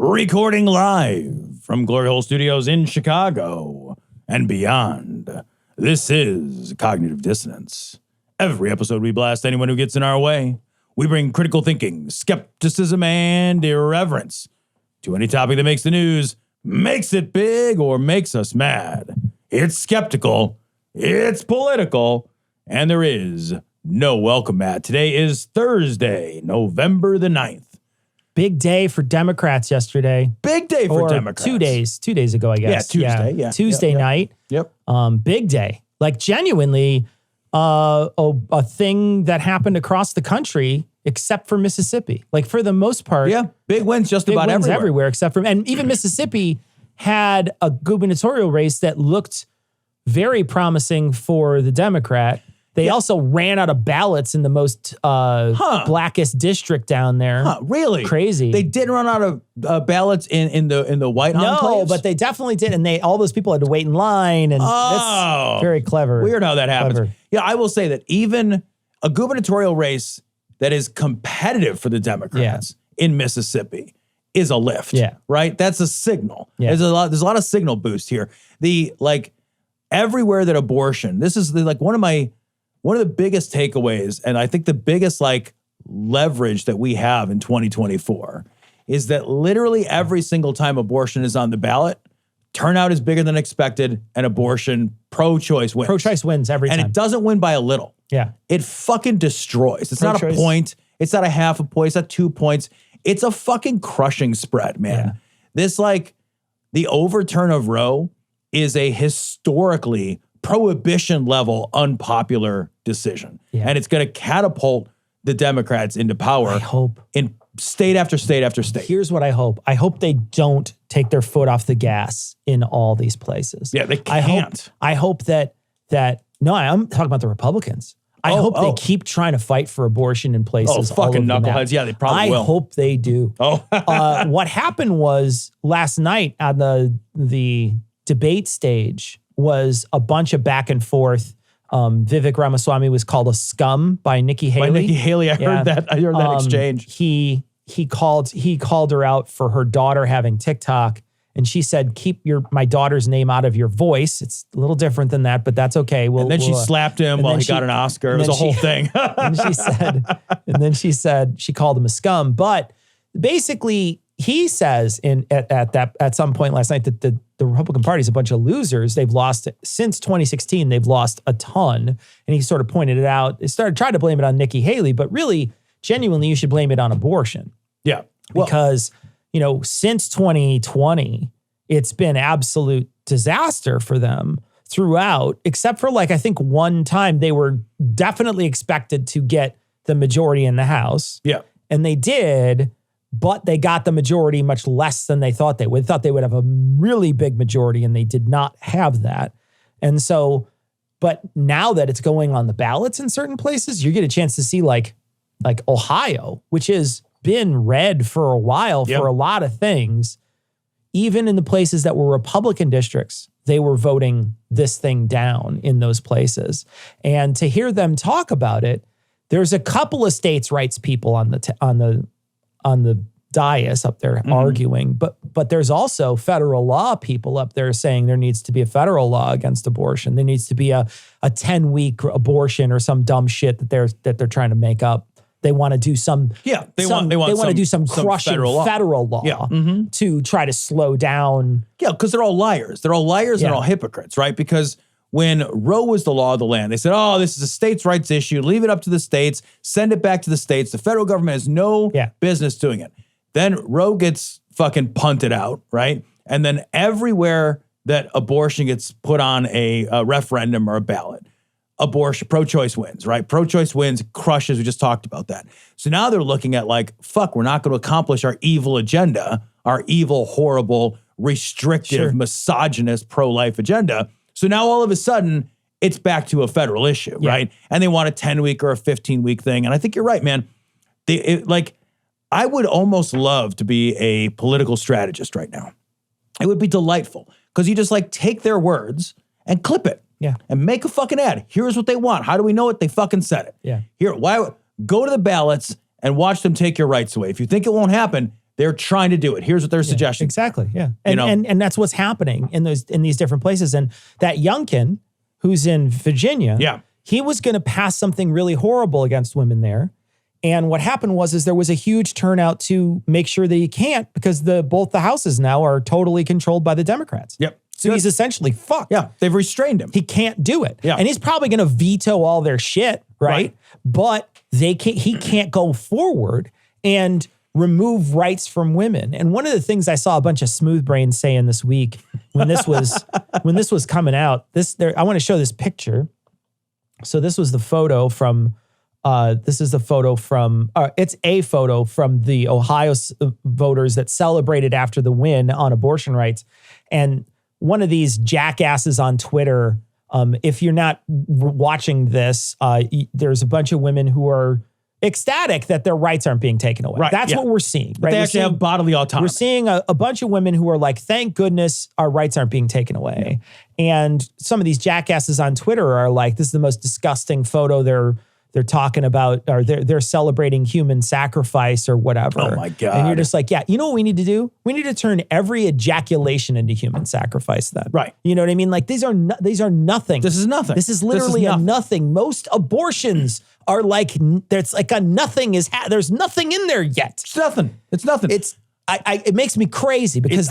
Recording live from Glory Hole Studios in Chicago and beyond. This is Cognitive Dissonance. Every episode we blast anyone who gets in our way. We bring critical thinking, skepticism, and irreverence to any topic that makes the news, makes it big, or makes us mad. It's skeptical, it's political, and there is no welcome mat. Today is Thursday, November the 9th. Big day for Democrats yesterday. Big day for Democrats. 2 days. 2 days ago, I guess. Yeah, Tuesday. Tuesday night. Yep. Big day. Like genuinely a thing that happened across the country except for Mississippi. Like for the most part. Yeah. Big wins just about everywhere except for, and even Mississippi had a gubernatorial race that looked very promising for the Democrat. They also ran out of ballots in the most blackest district down there. Really? Crazy. They didn't run out of ballots in the white enclaves? No, but they definitely did. And all those people had to wait in line. And that's very clever. Weird how that happens. Clever. Yeah, I will say that even a gubernatorial race that is competitive for the Democrats in Mississippi is a lift. Yeah. Right? That's a signal. Yeah. There's a lot of signal boost here. Everywhere that abortion, this is one of the biggest takeaways, and I think the biggest leverage that we have in 2024 is that literally every single time abortion is on the ballot, turnout is bigger than expected, and abortion, pro-choice wins. Pro-choice wins every time. And it doesn't win by a little. Yeah. It fucking destroys. It's not a point. It's not a half a point. It's not 2 points. It's a fucking crushing spread, man. Yeah. This, the overturn of Roe is a historically prohibition level unpopular decision. Yeah. And it's going to catapult the Democrats into power. I hope. In state after state after state. Here's what I hope. I hope they don't take their foot off the gas in all these places. Yeah, they can't. I hope that no, I'm talking about the Republicans. I hope they keep trying to fight for abortion in places. Oh, fucking knuckleheads. Yeah, they probably will. I hope they do. What happened was last night on the debate stage was a bunch of back and forth. Vivek Ramaswamy was called a scum by Nikki Haley. By Nikki Haley, I heard that exchange. He called her out for her daughter having TikTok, and she said, "Keep my daughter's name out of your voice." It's a little different than that, but that's okay. And then she slapped him while he got an Oscar. It was a whole thing. and she called him a scum. But basically, he says at some point last night that the Republican Party is a bunch of losers. They've lost since 2016. They've lost a ton, and he sort of pointed it out. They tried to blame it on Nikki Haley, but really, genuinely, you should blame it on abortion. Yeah, because since 2020, it's been absolute disaster for them throughout, except for I think one time they were definitely expected to get the majority in the House. Yeah, and they did. But they got the majority much less than they thought they would. They thought they would have a really big majority, and they did not have that. And so, but now that it's going on the ballots in certain places, you get a chance to see like Ohio, which has been red for a while for a lot of things. Even in the places that were Republican districts, they were voting this thing down in those places. And to hear them talk about it, there's a couple of states' rights people on the dais up there arguing, but there's also federal law people up there saying there needs to be a federal law against abortion. There needs to be a 10-week abortion or some dumb shit that they're trying to make up. They want to do some they want to do some crushing federal law to try to slow down. Yeah, because they're all liars. They're all liars and all hypocrites, right? Because when Roe was the law of the land, they said, "Oh, this is a states' rights issue. Leave it up to the states. Send it back to the states. The federal government has no business doing it." Then Roe gets fucking punted out, right? And then everywhere that abortion gets put on a referendum or a ballot, pro-choice wins, right? Pro-choice wins, crushes. We just talked about that. So now they're looking at fuck, we're not going to accomplish our evil agenda, our evil, horrible, restrictive, misogynist, pro-life agenda. So now all of a sudden, it's back to a federal issue, right? And they want a 10-week or a 15-week thing. And I think you're right, man. I would almost love to be a political strategist right now. It would be delightful because you just take their words and clip it. Yeah. And make a fucking ad. Here's what they want. How do we know it? They fucking said it. Yeah. Go to the ballots and watch them take your rights away. If you think it won't happen, They're trying to do it. Here's what they're suggesting. Exactly. Yeah. And that's what's happening in these different places. And that youngkin who's in Virginia, he was going to pass something really horrible against women there. And what happened was there was a huge turnout to make sure that he can't, because both the houses now are totally controlled by the Democrats. Yep. So he's essentially fucked. Yeah, they've restrained him. He can't do it. Yeah. And he's probably going to veto all their shit, right? But he can't go forward and remove rights from women. And one of the things I saw a bunch of smooth brains saying this week when this was coming out, I want to show this picture. So this was the photo from it's a photo from the Ohio voters that celebrated after the win on abortion rights. And one of these jackasses on Twitter, if you're not watching this, there's a bunch of women who are ecstatic that their rights aren't being taken away. Right, That's what we're seeing. Right? They actually have bodily autonomy. We're seeing a bunch of women who are like, thank goodness our rights aren't being taken away. Yeah. And some of these jackasses on Twitter are like, this is the most disgusting photo they're talking about, or they're celebrating human sacrifice or whatever. Oh my God. And you're just like, yeah, you know what we need to do? We need to turn every ejaculation into human sacrifice then. Right. You know what I mean? Like these are nothing. This is nothing. This is literally a nothing. Most abortions are like, there's like a nothing there's nothing in there yet. It's nothing. It's nothing. It makes me crazy because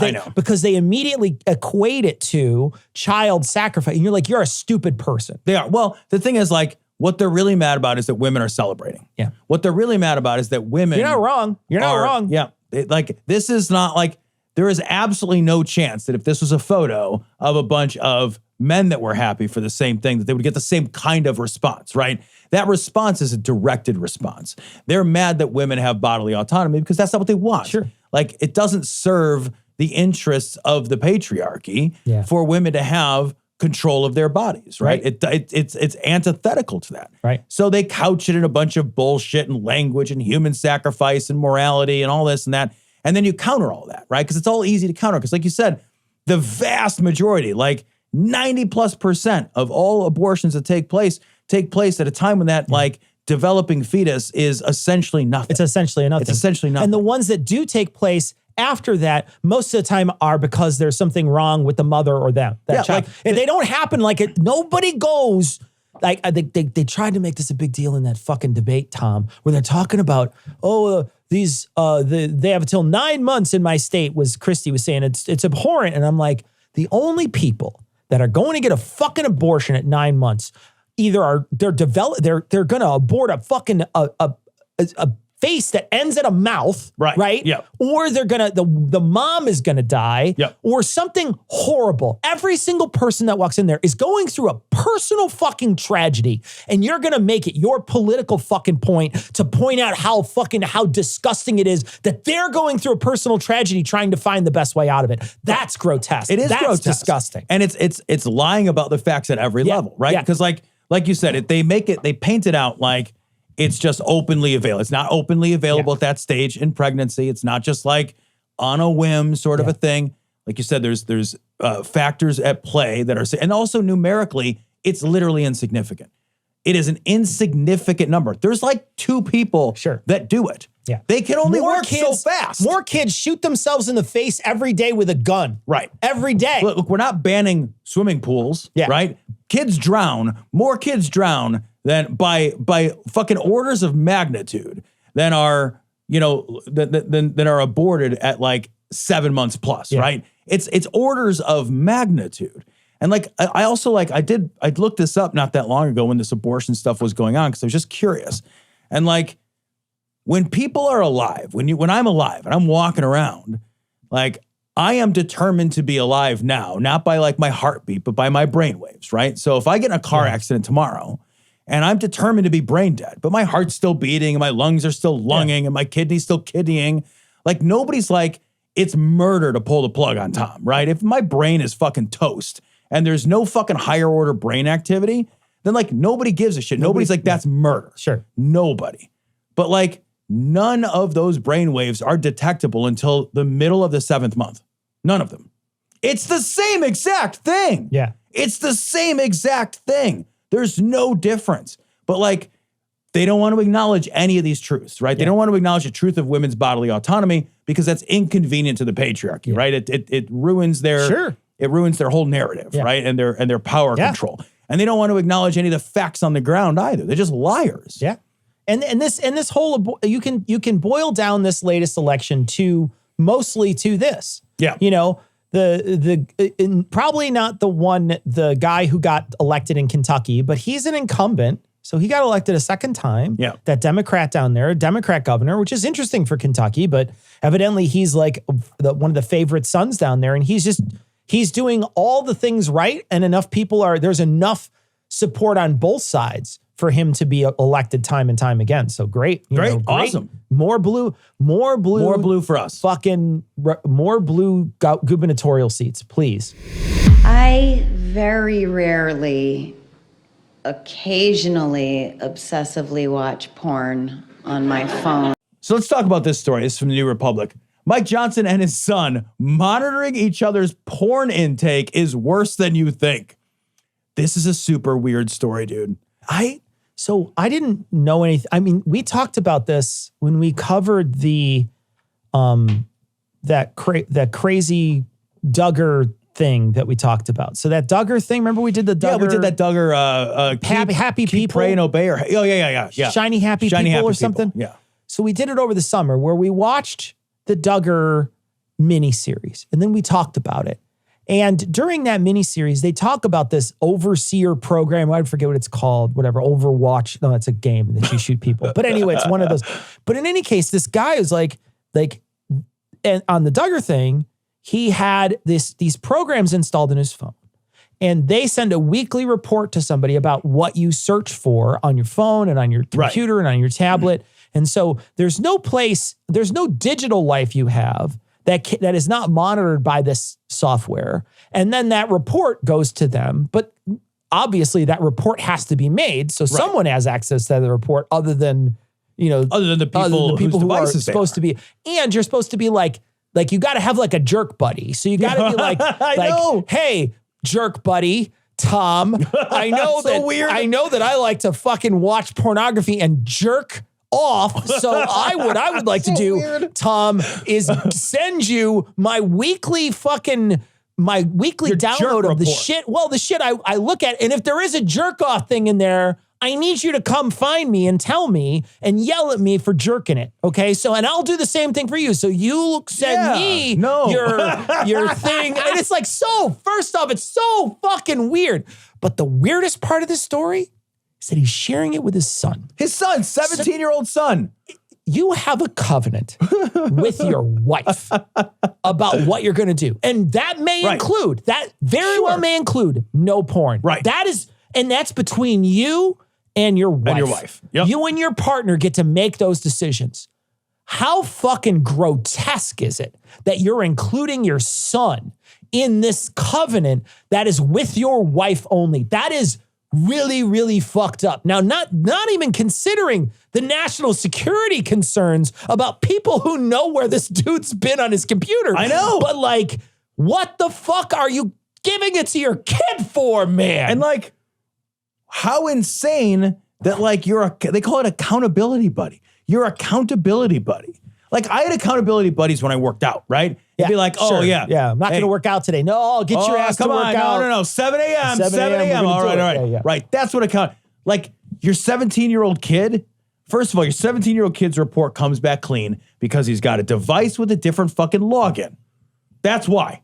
they immediately equate it to child sacrifice. And you're like, you're a stupid person. They are. Well, the thing is, like, what they're really mad about is that women are celebrating. Yeah. What they're really mad about is that women. You're not wrong. You're not wrong. Yeah. This is not like, there is absolutely no chance that if this was a photo of a bunch of men that were happy for the same thing, that they would get the same kind of response, right? That response is a directed response. They're mad that women have bodily autonomy because that's not what they want. Sure. Like, it doesn't serve the interests of the patriarchy for women to have control of their bodies, right? It's antithetical to that. Right. So they couch it in a bunch of bullshit and language and human sacrifice and morality and all this and that. And then you counter all that, right? Because it's all easy to counter. Because like you said, the vast majority, like 90+% of all abortions that take place at a time when that like developing fetus is essentially nothing. It's essentially nothing. It's essentially nothing. And the ones that do take place after that, most of the time are because there's something wrong with the mother or that child. Like, they don't happen like it. Nobody goes like they tried to make this a big deal in that fucking debate, Tom, where they're talking about they have until 9 months in my state. Christy was saying it's abhorrent, and I'm like, the only people that are going to get a fucking abortion at 9 months either they're going to abort a fucking a face that ends at a mouth, right? Yep. Or they're gonna the mom is gonna die, or something horrible. Every single person that walks in there is going through a personal fucking tragedy, and you're gonna make it your political fucking point to point out how disgusting it is that they're going through a personal tragedy trying to find the best way out of it. That's grotesque. It is That's grotesque. Disgusting. And it's lying about the facts at every level, right? Because like you said, they paint it out like it's just openly available. It's not openly available at that stage in pregnancy. It's not just like on a whim sort of a thing. Like you said, there's factors at play that are, and also numerically, it's literally insignificant. It is an insignificant number. There's like 2 people that do it. Yeah. They can only work so fast. More kids shoot themselves in the face every day with a gun. Right. Every day. Look, we're not banning swimming pools, right? Kids drown. More kids drown than by fucking orders of magnitude than are, than are aborted at like 7 months plus, right? It's orders of magnitude. And like, I also like, I looked this up not that long ago when this abortion stuff was going on because I was just curious. And like, when people are alive, when I'm alive and I'm walking around, like, I am determined to be alive now, not by like my heartbeat, but by my brainwaves, right? So if I get in a car accident tomorrow and I'm determined to be brain dead, but my heart's still beating and my lungs are still lunging and my kidney's still kidneying, like nobody's like, it's murder to pull the plug on Tom, right? If my brain is fucking toast and there's no fucking higher order brain activity, then like nobody gives a shit. Nobody's like, that's murder. Sure. Nobody. But like, none of those brain waves are detectable until the middle of the 7th month. None of them. It's the same exact thing. Yeah. It's the same exact thing. There's no difference. But like, they don't want to acknowledge any of these truths, right? They don't want to acknowledge the truth of women's bodily autonomy because that's inconvenient to the patriarchy, right? It ruins their it ruins their whole narrative, right? And their power control. And they don't want to acknowledge any of the facts on the ground either. They're just liars. Yeah. And this whole, you can boil down this latest election to mostly to this. Yeah. You know, probably not the guy who got elected in Kentucky, but he's an incumbent. So he got elected a second time. Yeah. That Democrat down there, Democrat governor, which is interesting for Kentucky, but evidently he's like one of the favorite sons down there. And he's doing all the things right. And there's enough support on both sides for him to be elected time and time again. So great. Great. Awesome. More blue for us. More blue gubernatorial seats, please. I very rarely, occasionally, obsessively watch porn on my phone. So let's talk about this story. This is from the New Republic. Mike Johnson and his son monitoring each other's porn intake is worse than you think. This is a super weird story, dude. So I didn't know anything. I mean, we talked about this when we covered the that crazy Duggar thing that we talked about. So that Duggar thing, remember we did the Duggar? Yeah, we did that Duggar. Happy keep people. Pray and obey. Yeah. Shiny happy people or something. Yeah. So we did it over the summer where we watched the Duggar miniseries, and then we talked about it. And during that miniseries, they talk about this overseer program. I forget what it's called, whatever, Overwatch. No, it's a game that you shoot people. But anyway, it's one of those. But in any case, this guy is and on the Duggar thing, he had these programs installed in his phone. And they send a weekly report to somebody about what you search for on your phone and on your computer and on your tablet. And so there's no digital life you have that is not monitored by this software. And then that report goes to them. But obviously that report has to be made. So someone has access to the report other than the people who are supposed to be. And you're supposed to be like you got to have like a jerk buddy. So you got to be like, hey, jerk buddy, Tom, I know I know that I like to fucking watch pornography and jerk off. So what I would like to do, weird. Tom, is send you my weekly download of the shit. Well, the shit I look at. And if there is a jerk off thing in there, I need you to come find me and tell me and yell at me for jerking it. Okay. So, and I'll do the same thing for you. So you send me your thing. And it's like, first off, it's so fucking weird. But the weirdest part of this story is that he's sharing it with his son. His son, 17-year-old son. You have a covenant with your wife about what you're going to do. And that may include, well may include no porn. Right. That's between you and your wife. Yep. You and your partner get to make those decisions. How fucking grotesque is it that you're including your son in this covenant that is with your wife only? That is really, really fucked up. Now, not even considering the national security concerns about people who know where this dude's been on his computer. I know. But what the fuck are you giving it to your kid for, man? And how insane that they call it accountability buddy. You're accountability buddy. I had accountability buddies when I worked out, right? You'd be like, I'm not going to work out today. No, I'll get your ass to work out. No, 7 a.m. All right. Yeah. Right. That's what your 17-year-old kid, first of all, your 17-year-old kid's report comes back clean because he's got a device with a different fucking login. That's why.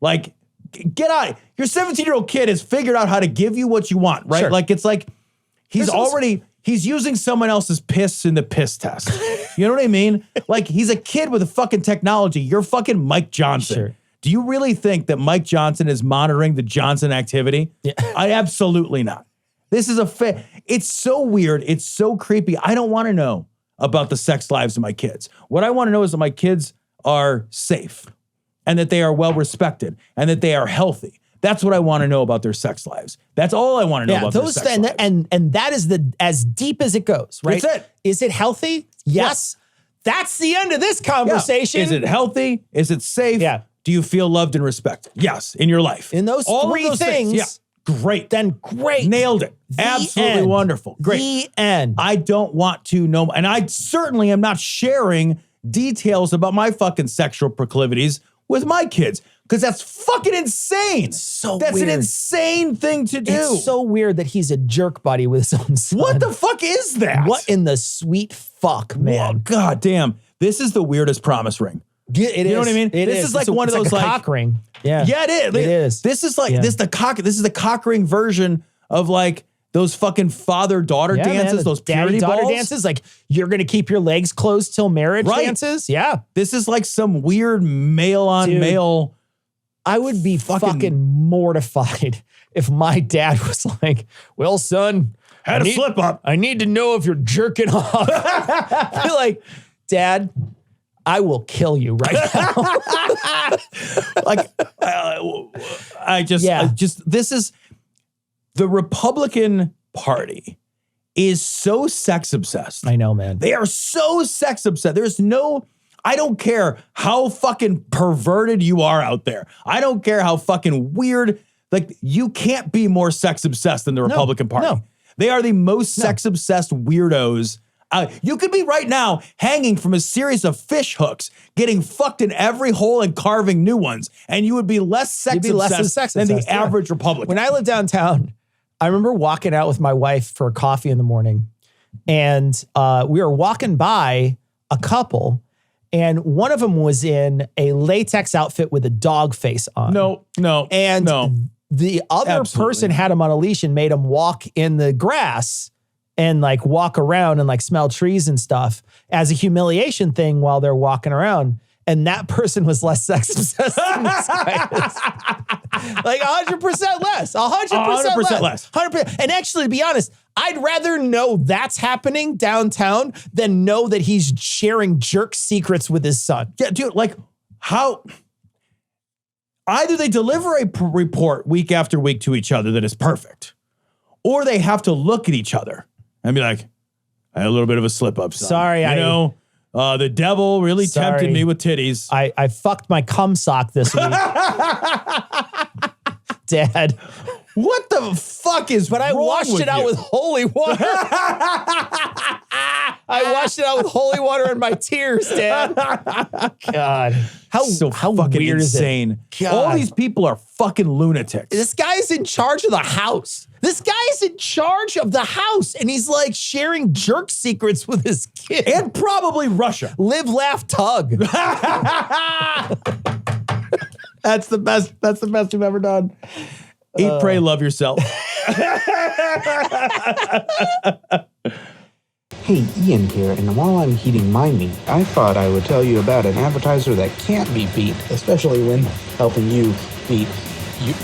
Get out. Your 17-year-old kid has figured out how to give you what you want, right? Sure. He's using someone else's piss in the piss test. You know what I mean? He's a kid with a fucking technology. You're fucking Mike Johnson. Sure. Do you really think that Mike Johnson is monitoring the Johnson activity? Yeah. I absolutely not. This is it's so weird. It's so creepy. I don't want to know about the sex lives of my kids. What I want to know is that my kids are safe and that they are well respected and that they are healthy. That's what I want to know about their sex lives. That's all I want to know about their sex lives. And that is as deep as it goes, right? That's it. Is it healthy? Yes. That's the end of this conversation. Yeah. Is it healthy? Is it safe? Yeah. Do you feel loved and respected? Yes, in your life. In those three things. Yeah. Great. Then great. Nailed it. Absolutely wonderful. Great. The end. I don't want to know, and I certainly am not sharing details about my fucking sexual proclivities with my kids. Because that's fucking insane. That's weird. an insane thing to do. It's so weird that he's a jerk buddy with his own son. What the fuck is that? What in the sweet fuck, man? Whoa, God damn. This is the weirdest promise ring. It you know what I mean? This is like one of those like a cock ring. Yeah. Yeah, it is. It is. This is like this is the cock ring version of like those fucking father-daughter dances, man, those purity daddy-daughter balls. dances. Like, you're going to keep your legs closed till marriage dances? Yeah. This is like some weird male-on-male. I would be fucking mortified if my dad was like, well, son, Had a slip up. I need to know if you're jerking off. Be like, Dad, I will kill you right now. Like, this is the Republican Party is so sex obsessed. I know, man. They are so sex obsessed. There's no, I don't care how fucking perverted you are out there. I don't care how fucking weird, like you can't be more sex obsessed than the Republican Party. No. They are the most sex obsessed weirdos. You could be right now hanging from a series of fish hooks, getting fucked in every hole and carving new ones, and you would be less sex obsessed than the average Republican. When I lived downtown, I remember walking out with my wife for coffee in the morning, and we were walking by a couple, and one of them was in a latex outfit with a dog face on. And the other person had him on a leash and made him walk in the grass and like walk around and like smell trees and stuff as a humiliation thing while they're walking around. And that person was less sex obsessed than this guy is. Like 100% less. 100% less. 100%. And actually, to be honest, I'd rather know that's happening downtown than know that he's sharing jerk secrets with his son. Yeah, dude, like how... Either they deliver a report week after week to each other that is perfect, or they have to look at ech other and be like, I had a little bit of a slip up, son. Sorry, the devil really tempted me with titties. I fucked my cum sock this week. Dad. What the fuck is But I washed it out with holy water. I washed it out with holy water and my tears, Dad. God. How fucking weird insane. Is it? God. All these people are fucking lunatics. This guy's in charge of the house. This guy's in charge of the house. And he's like sharing jerk secrets with his kid. And probably Russia. Live, laugh, tug. That's the best. That's the best you've ever done. Eat, pray, love yourself. Hey, Ian here, and while I'm heating my meat, I thought I would tell you about an advertiser that can't be beat, especially when helping you beat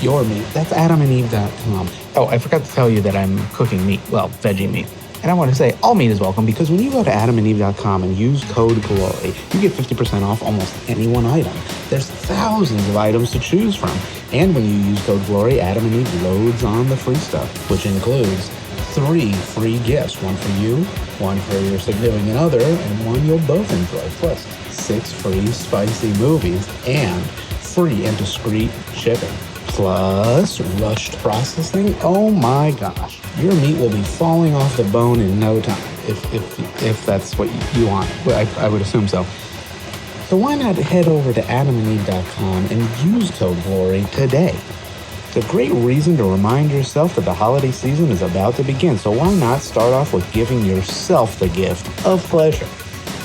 your meat. That's adamandeve.com. Oh, I forgot to tell you that I'm cooking meat. Well, veggie meat. And I want to say all meat is welcome because when you go to adamandeve.com and use code GLORY, you get 50% off almost any one item. There's thousands of items to choose from. And when you use code GLORY, Adam and Eve loads on the free stuff, which includes 3 free gifts. One for you, one for your significant other, and one you'll both enjoy. Plus 6 free spicy movies and free and discreet shipping. Plus rushed processing. Oh my gosh. Your meat will be falling off the bone in no time, if that's what you want. I would assume so. So why not head over to adamandeve.com and use code GLORY today? It's a great reason to remind yourself that the holiday season is about to begin, so why not start off with giving yourself the gift of pleasure?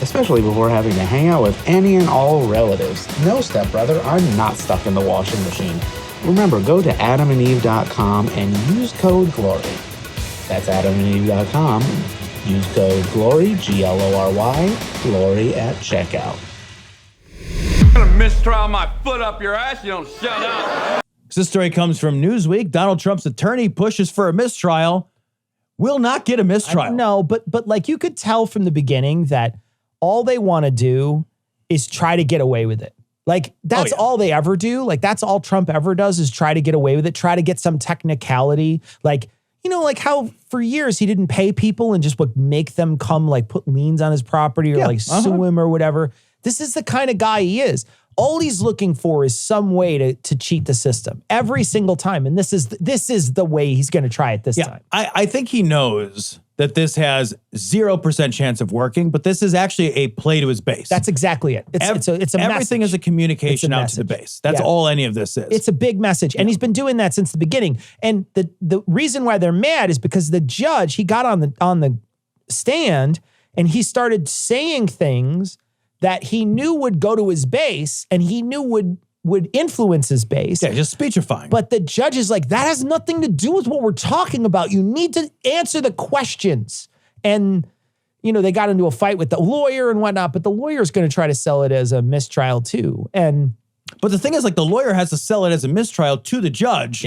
Especially before having to hang out with any and all relatives. No, stepbrother, I'm not stuck in the washing machine. Remember, go to adamandeve.com and use code GLORY. That's adamandeve.com. Use code GLORY, GLORY, GLORY at checkout. I'm gonna mistrial my foot up your ass, you don't shut up. This story comes from Newsweek. Donald Trump's attorney pushes for a mistrial. Will not get a mistrial. No, but like you could tell from the beginning that all they want to do is try to get away with it. Like that's all they ever do. Like that's all Trump ever does is try to get away with it, try to get some technicality. Like, you know, like how for years he didn't pay people and just would make them come like put liens on his property or sue him or whatever. This is the kind of guy he is. All he's looking for is some way to cheat the system every single time. And this is the way he's going to try it this time. I think he knows that this has 0% chance of working, but this is actually a play to his base. That's exactly it. It's a everything message. is a communication out to the base. That's all any of this is. It's a big message. And he's been doing that since the beginning. And the reason why they're mad is because the judge, he got on the stand and he started saying things that he knew would go to his base and he knew would influence his base. Yeah, just speechifying. But the judge is like, that has nothing to do with what we're talking about. You need to answer the questions. And, you know, they got into a fight with the lawyer and whatnot, but the lawyer's going to try to sell it as a mistrial too. But the thing is, like, the lawyer has to sell it as a mistrial to the judge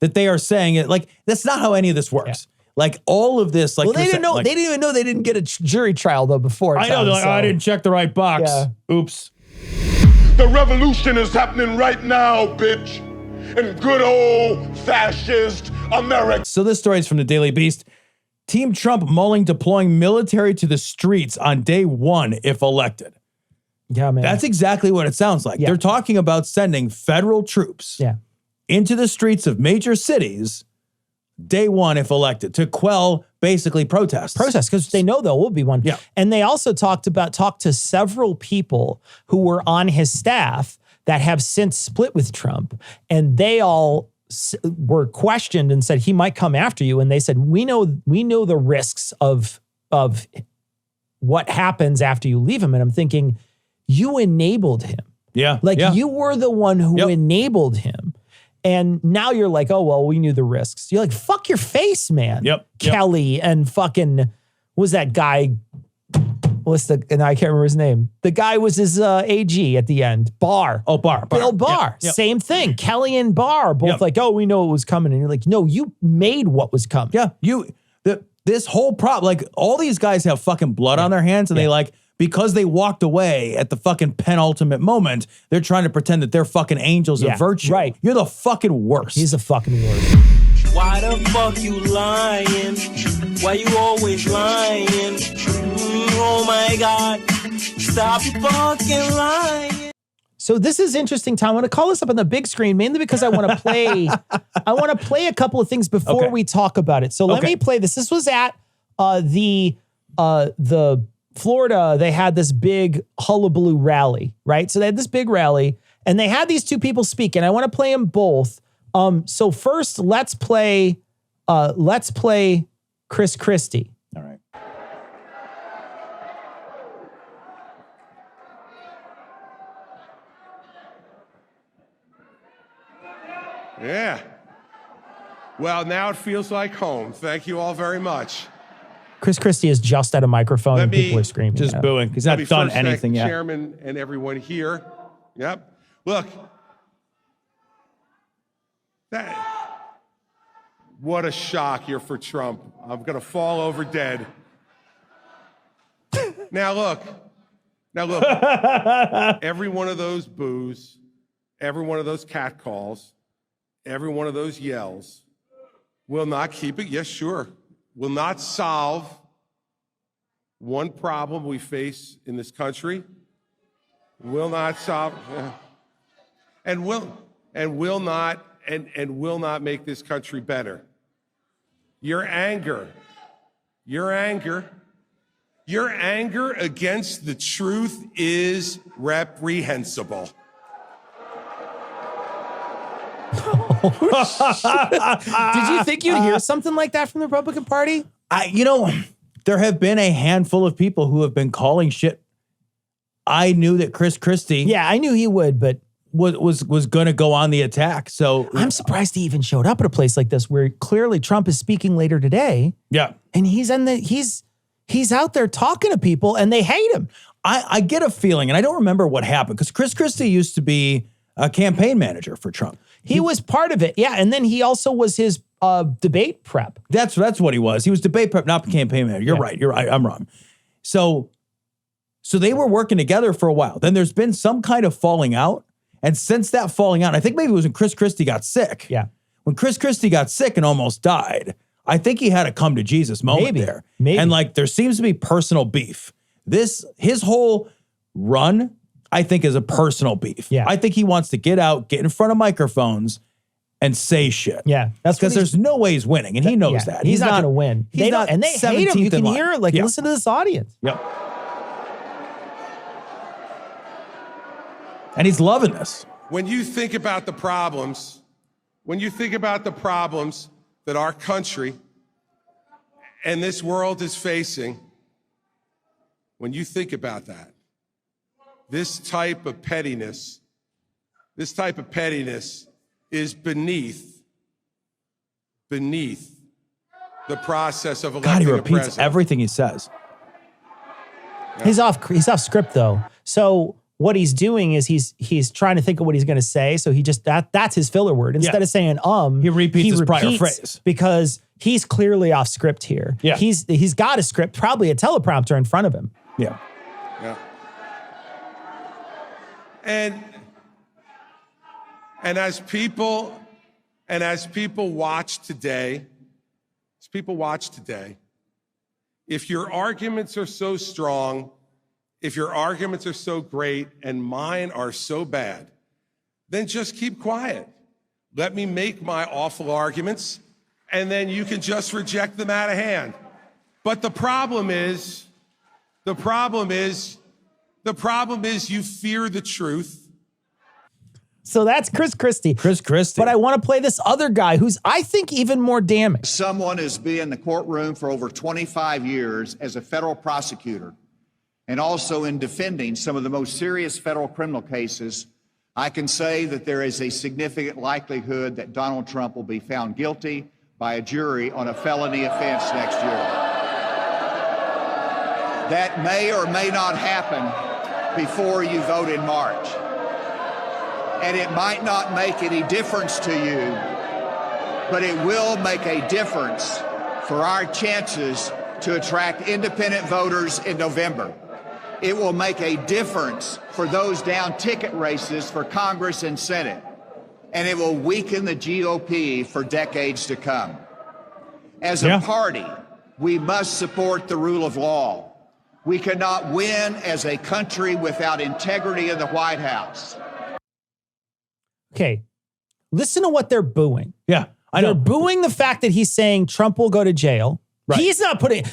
that they are saying it. Like, that's not how any of this works. Yeah. Like, all of this, like, well, they didn't know. Like, they didn't even know they didn't get a jury trial though before. I know. They're like, I didn't check the right box. Yeah. Oops. The revolution is happening right now, bitch. In good old fascist America. So this story is from the Daily Beast. Team Trump mulling deploying military to the streets on day 1 if elected. Yeah, man. That's exactly what it sounds like. Yeah. They're talking about sending federal troops into the streets of major cities day 1 if elected to quell basically protests. Because they know there will be one. Yeah. And they also talked to several people who were on his staff that have since split with Trump. And they all were questioned and said, he might come after you. And they said, we know the risks of what happens after you leave him. And I'm thinking, you enabled him. Yeah. You were the one who enabled him. And now you're like, oh, well, we knew the risks. You're like, fuck your face, man. Kelly and fucking, was that guy, and I can't remember his name. The guy was his AG at the end. Barr. Oh, Barr. Bill Barr. Same thing. Kelly and Barr both like, oh, we know it was coming. And you're like, no, you made what was coming. Yeah. This whole problem, like, all these guys have fucking blood on their hands and they like, because they walked away at the fucking penultimate moment, they're trying to pretend that they're fucking angels of virtue. Right. You're the fucking worst. He's the fucking worst. Why the fuck you lying? Why you always lying? Oh my God. Stop fucking lying. So this is interesting, Tom. I want to call this up on the big screen, mainly because I want to play a couple of things before we talk about it. So let me play this. This was at the Florida, they had this big hullabaloo rally, right? So they had this big rally and they had these two people speak and I want to play them both. So first let's play Chris Christie. All right. Yeah. Well, now it feels like home. Thank you all very much. Chris Christie is just at a microphone and people are screaming. Just booing. He's not done anything yet. Chairman and everyone here. Yep. Look. What a shock here for Trump. I'm going to fall over dead. Now look. Every one of those boos, every one of those catcalls, every one of those yells will not keep it. Yes, sure. Will not solve one problem we face in this country. Will not solve, and will not make this country better. Your anger against the truth is reprehensible. Did you think you'd hear something like that from the Republican Party? There have been a handful of people who have been calling shit. I knew that Chris Christie. Yeah, I knew he would, but was going to go on the attack. So I'm surprised he even showed up at a place like this where clearly Trump is speaking later today. Yeah, and he's out there talking to people and they hate him. I get a feeling, and I don't remember what happened because Chris Christie used to be a campaign manager for Trump. He was part of it, yeah, and then he also was his debate prep. That's what he was. He was debate prep, not campaign manager. You're right. I'm wrong. So they were working together for a while. Then there's been some kind of falling out, and since that falling out, I think maybe it was when Chris Christie got sick. Yeah, when Chris Christie got sick and almost died, I think he had a come to Jesus moment there. Maybe, and like there seems to be personal beef. His whole run, I think, is a personal beef. Yeah. I think he wants to get out, get in front of microphones, and say shit. Yeah. That's because there's no way he's winning, and he knows that. He's not going to win. He's not and they hate him. You can hear it. Like, Yeah. listen to this audience. Yep. And he's loving this. When you think about the problems, that our country and this world is facing, when you think about that, this type of pettiness is beneath the process of electing God, he a repeats president. everything he says. He's off script though. So what he's doing is he's trying to think of what he's going to say. So he just that's his filler word. Instead of saying he repeats his prior phrase because he's clearly off script here. Yeah. He's got a script, probably a teleprompter in front of him. Yeah. Yeah. And as people watch today, if your arguments are so strong, if your arguments are so great and mine are so bad, then just keep quiet. Let me make my awful arguments, and then you can just reject them out of hand. But the problem is you fear the truth. So that's Chris Christie. Chris Christie. But I want to play this other guy who's, I think, even more damning. Someone who's been in the courtroom for over 25 years as a federal prosecutor and also in defending some of the most serious federal criminal cases, I can say that there is a significant likelihood that Donald Trump will be found guilty by a jury on a felony offense next year. That may or may not happen before you vote in March. And it might not make any difference to you, but it will make a difference for our chances to attract independent voters in November. It will make a difference for those down ticket races for Congress and Senate, and it will weaken the GOP for decades to come. As a party, we must support the rule of law. We cannot win as a country without integrity in the White House. Okay, listen to what they're booing. Yeah, I know. They're booing the fact that he's saying Trump will go to jail. Right. He's not doing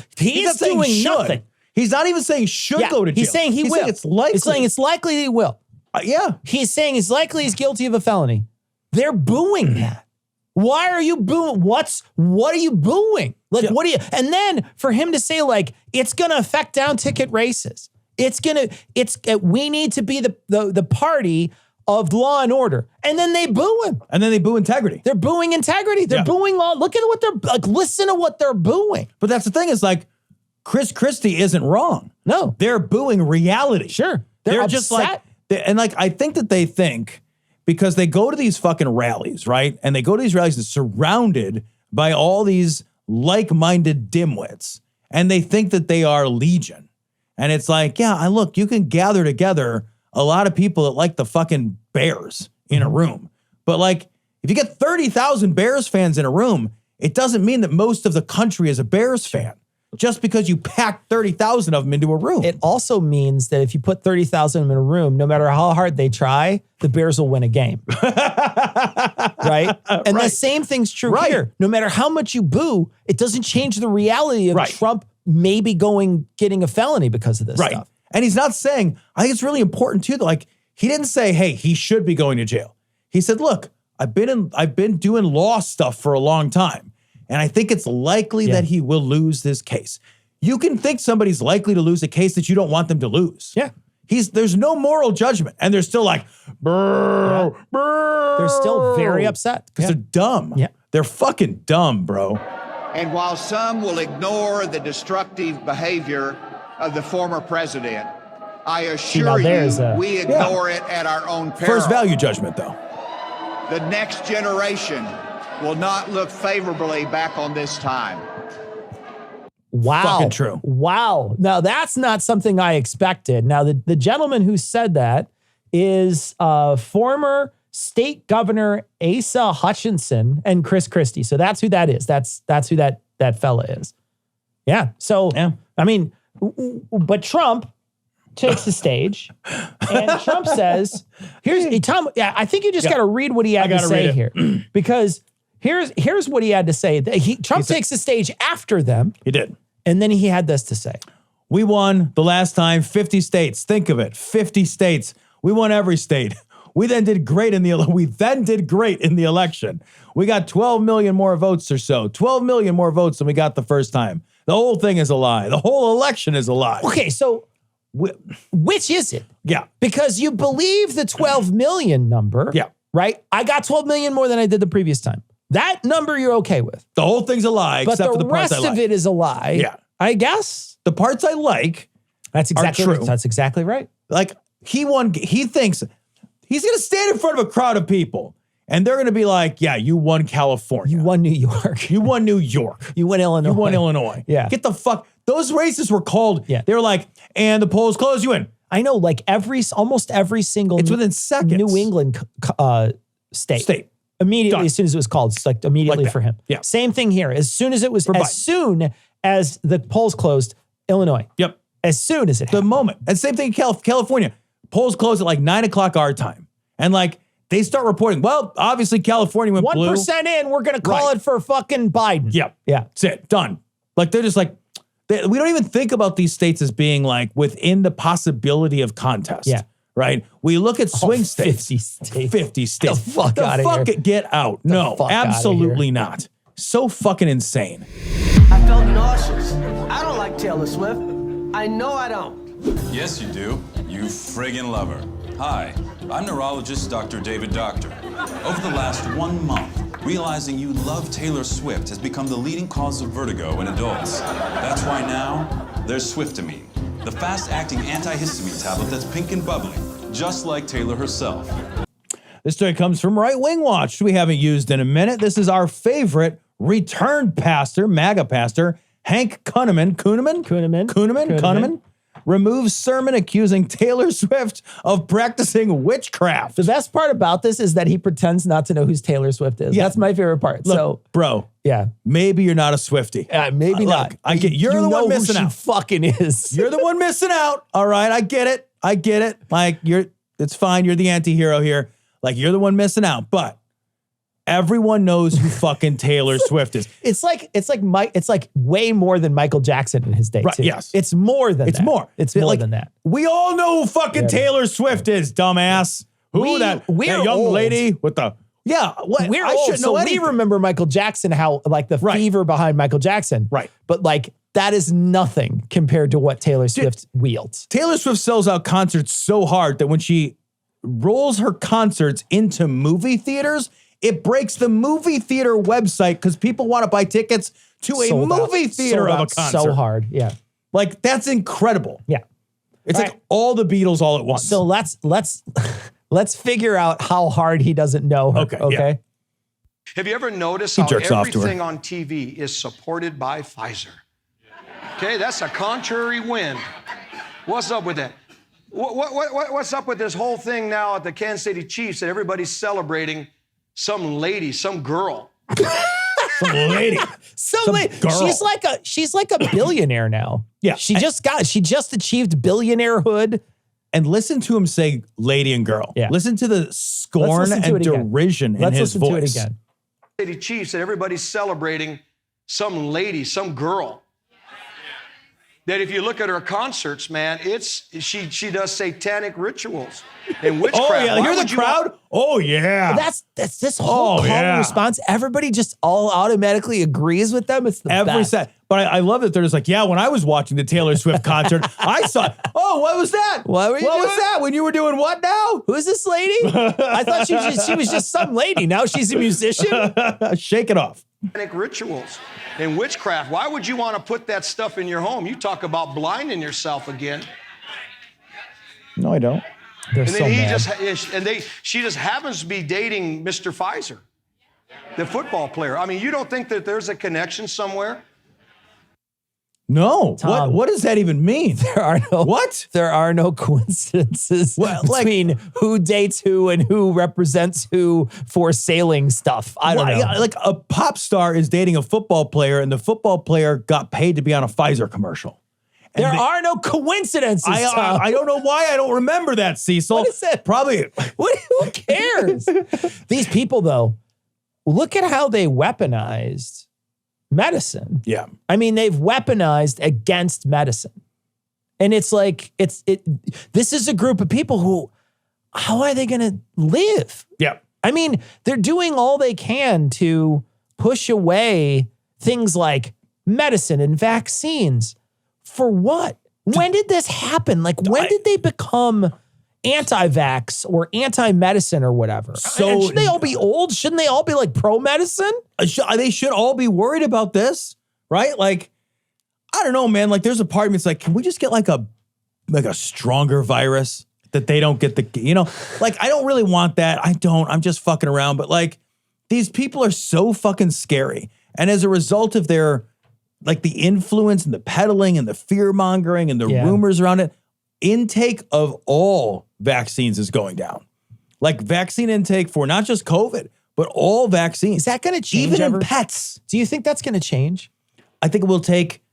nothing. He's not even saying should go to jail. He's saying he will. Saying it's likely. He's saying it's likely he will. Yeah. He's saying it's likely he's guilty of a felony. They're booing that. Why are you booing? What are you booing? Like, what do you, and then for him to say like, it's going to affect down ticket races. We need to be the party of law and order. And then they boo him. And then they boo integrity. They're booing integrity. They're booing law. Look at what they're like, listen to what they're booing. But that's the thing is like, Chris Christie isn't wrong. No. They're booing reality. Sure. They're just like, and like, I think that they think because they go to these fucking rallies, right? And they go to these rallies and surrounded by all these like-minded dimwits. And they think that they are legion. And it's like, yeah, look, you can gather together a lot of people that like the fucking Bears in a room. But like, if you get 30,000 Bears fans in a room, it doesn't mean that most of the country is a Bears fan. Just because you pack 30,000 of them into a room. It also means that if you put 30,000 of them in a room, no matter how hard they try, the Bears will win a game. Right? And the same thing's true here. No matter how much you boo, it doesn't change the reality of Trump maybe getting a felony because of this stuff. And he's not saying, I think it's really important too, that like, he didn't say, hey, he should be going to jail. He said, look, I've been doing law stuff for a long time. And I think it's likely that he will lose this case. You can think somebody's likely to lose a case that you don't want them to lose. Yeah. There's no moral judgment. And they're still like, brr, brr. They're still very upset. Because they're dumb. Yeah. They're fucking dumb, bro. And while some will ignore the destructive behavior of the former president, I assure you we ignore it at our own peril. First value judgment, though. The next generation will not look favorably back on this time. Wow. Fucking true. Wow. Now, that's not something I expected. Now, the gentleman who said that is former state governor Asa Hutchinson and Chris Christie. So that's who that is. That's who that fella is. Yeah. So, I mean, but Trump takes the stage, and Trump says, Tom, I think you just got to read what he had to say here. Because here's what he had to say. Trump takes the stage after them. He did. And then he had this to say. We won the last time 50 states. Think of it, 50 states. We won every state. We then did great in the election. We got 12 million more votes or so. 12 million more votes than we got the first time. The whole thing is a lie. The whole election is a lie. Okay, so which is it? Yeah. Because you believe the 12 million number. Yeah. Right? I got 12 million more than I did the previous time. That number you're okay with. The whole thing's a lie, except for the parts I like. But the rest of it is a lie. Yeah. I guess. The parts I like are true. That's exactly right. Like, he thinks he's going to stand in front of a crowd of people, and they're going to be like, yeah, you won California. You won New York. You won New York. You won Illinois. You won Illinois. Yeah. Get the fuck. Those races were called. Yeah. They were like, and the polls closed, you win. I know, like almost every single. It's within seconds. New England state. Immediately, as soon as it was called, it's like immediately like for him. Yeah. Same thing here. As soon as the polls closed, Illinois. Yep. As soon as it happened. The moment. And same thing in California. Polls closed at like 9 o'clock our time. And like, they start reporting, well, obviously California went blue. 1% in, we're going to call it for fucking Biden. Yep. Yeah. That's it. Done. Like, they're just like, we don't even think about these states as being like within the possibility of contest. Yeah. Right? We look at swing states. 50 states. 50 states. The fuck out of here. Get out. No, absolutely not. So fucking insane. I felt nauseous. I don't like Taylor Swift. I know I don't. Yes, you do. You friggin' love her. Hi, I'm neurologist Dr. David Doctor. Over the last 1 month, realizing you love Taylor Swift has become the leading cause of vertigo in adults. That's why now there's Swiftamine, the fast-acting antihistamine tablet that's pink and bubbly, just like Taylor herself. This story comes from Right Wing Watch, we haven't used in a minute. This is our favorite returned pastor, MAGA pastor, Hank Kunneman, removes sermon accusing Taylor Swift of practicing witchcraft. The best part about this is that he pretends not to know who Taylor Swift is. Yeah. That's my favorite part. Look, bro, yeah, maybe you're not a Swiftie. Maybe not. I get you're the one missing out. Fucking is. You're the one missing out. All right, I get it. Like it's fine. You're the anti-hero here. Like, you're the one missing out, but everyone knows who fucking Taylor Swift is. It's like way more than Michael Jackson in his day, right, too. Yes. It's more than that. It's more than that. We all know who fucking Taylor Swift is, dumbass. That young old. lady with the... Yeah, what? We're old, so we remember Michael Jackson, how, like, the fever behind Michael Jackson. Right. But, like, that is nothing compared to what Taylor Swift wields. Taylor Swift sells out concerts so hard that when she rolls her concerts into movie theaters, it breaks the movie theater website because people want to buy tickets to a movie theater of a concert. So hard, yeah. Like, that's incredible. Yeah. It's like all the Beatles all at once. So let's figure out how hard he doesn't know her. Okay. Yeah. Have you ever noticed how everything on TV is supported by Pfizer? Okay, that's a contrary wind. What's up with that? What's up with this whole thing now at the Kansas City Chiefs that everybody's celebrating some lady, some girl? Some lady. Some girl. She's like a billionaire now. Yeah. She just achieved billionairehood. And listen to him say lady and girl. Yeah. Listen to the scorn and derision in his voice. Let's listen to it again. City Chiefs that everybody's celebrating some lady, some girl. That if you look at her concerts, man, she does satanic rituals and witchcraft. Oh yeah, hear the crowd? Oh yeah. That's this whole response. Everybody just all automatically agrees with them. It's the best. But I love that they're just like, yeah, when I was watching the Taylor Swift concert, I saw, what was that? What was that? When you were doing what now? Who's this lady? I thought she was just some lady. Now she's a musician. Shake it off. Rituals and witchcraft. Why would you want to put that stuff in your home? You talk about blinding yourself again. No, I don't. They're and so then she just happens to be dating Mr. Pfizer, the football player. I mean, you don't think that there's a connection somewhere? No. Tom, what does that even mean? There are no coincidences between who dates who and who represents who for sailing stuff. I don't know. Like a pop star is dating a football player and the football player got paid to be on a Pfizer commercial. There are no coincidences. I don't know why I don't remember that, Cecil. What is that? Probably. Who cares? These people, though, look at how they weaponized medicine. Yeah. I mean, they've weaponized against medicine. And it's like, this is a group of people who, how are they going to live? Yeah. I mean, they're doing all they can to push away things like medicine and vaccines. For what? When did this happen? Like, when did they become anti-vax or anti-medicine or whatever? And should they all be old? Shouldn't they all be like pro-medicine? They should all be worried about this, right? Like, I don't know, man. Like, there's a part of me that's like, can we just get like a stronger virus that they don't get like, I don't really want that. I'm just fucking around. But like, these people are so fucking scary. And as a result of their, like, the influence and the peddling and the fear mongering and the rumors around it, intake of all vaccines is going down. Like, vaccine intake for not just COVID, but all vaccines. Is that going to change? Even in pets. Do you think that's going to change? I think it will take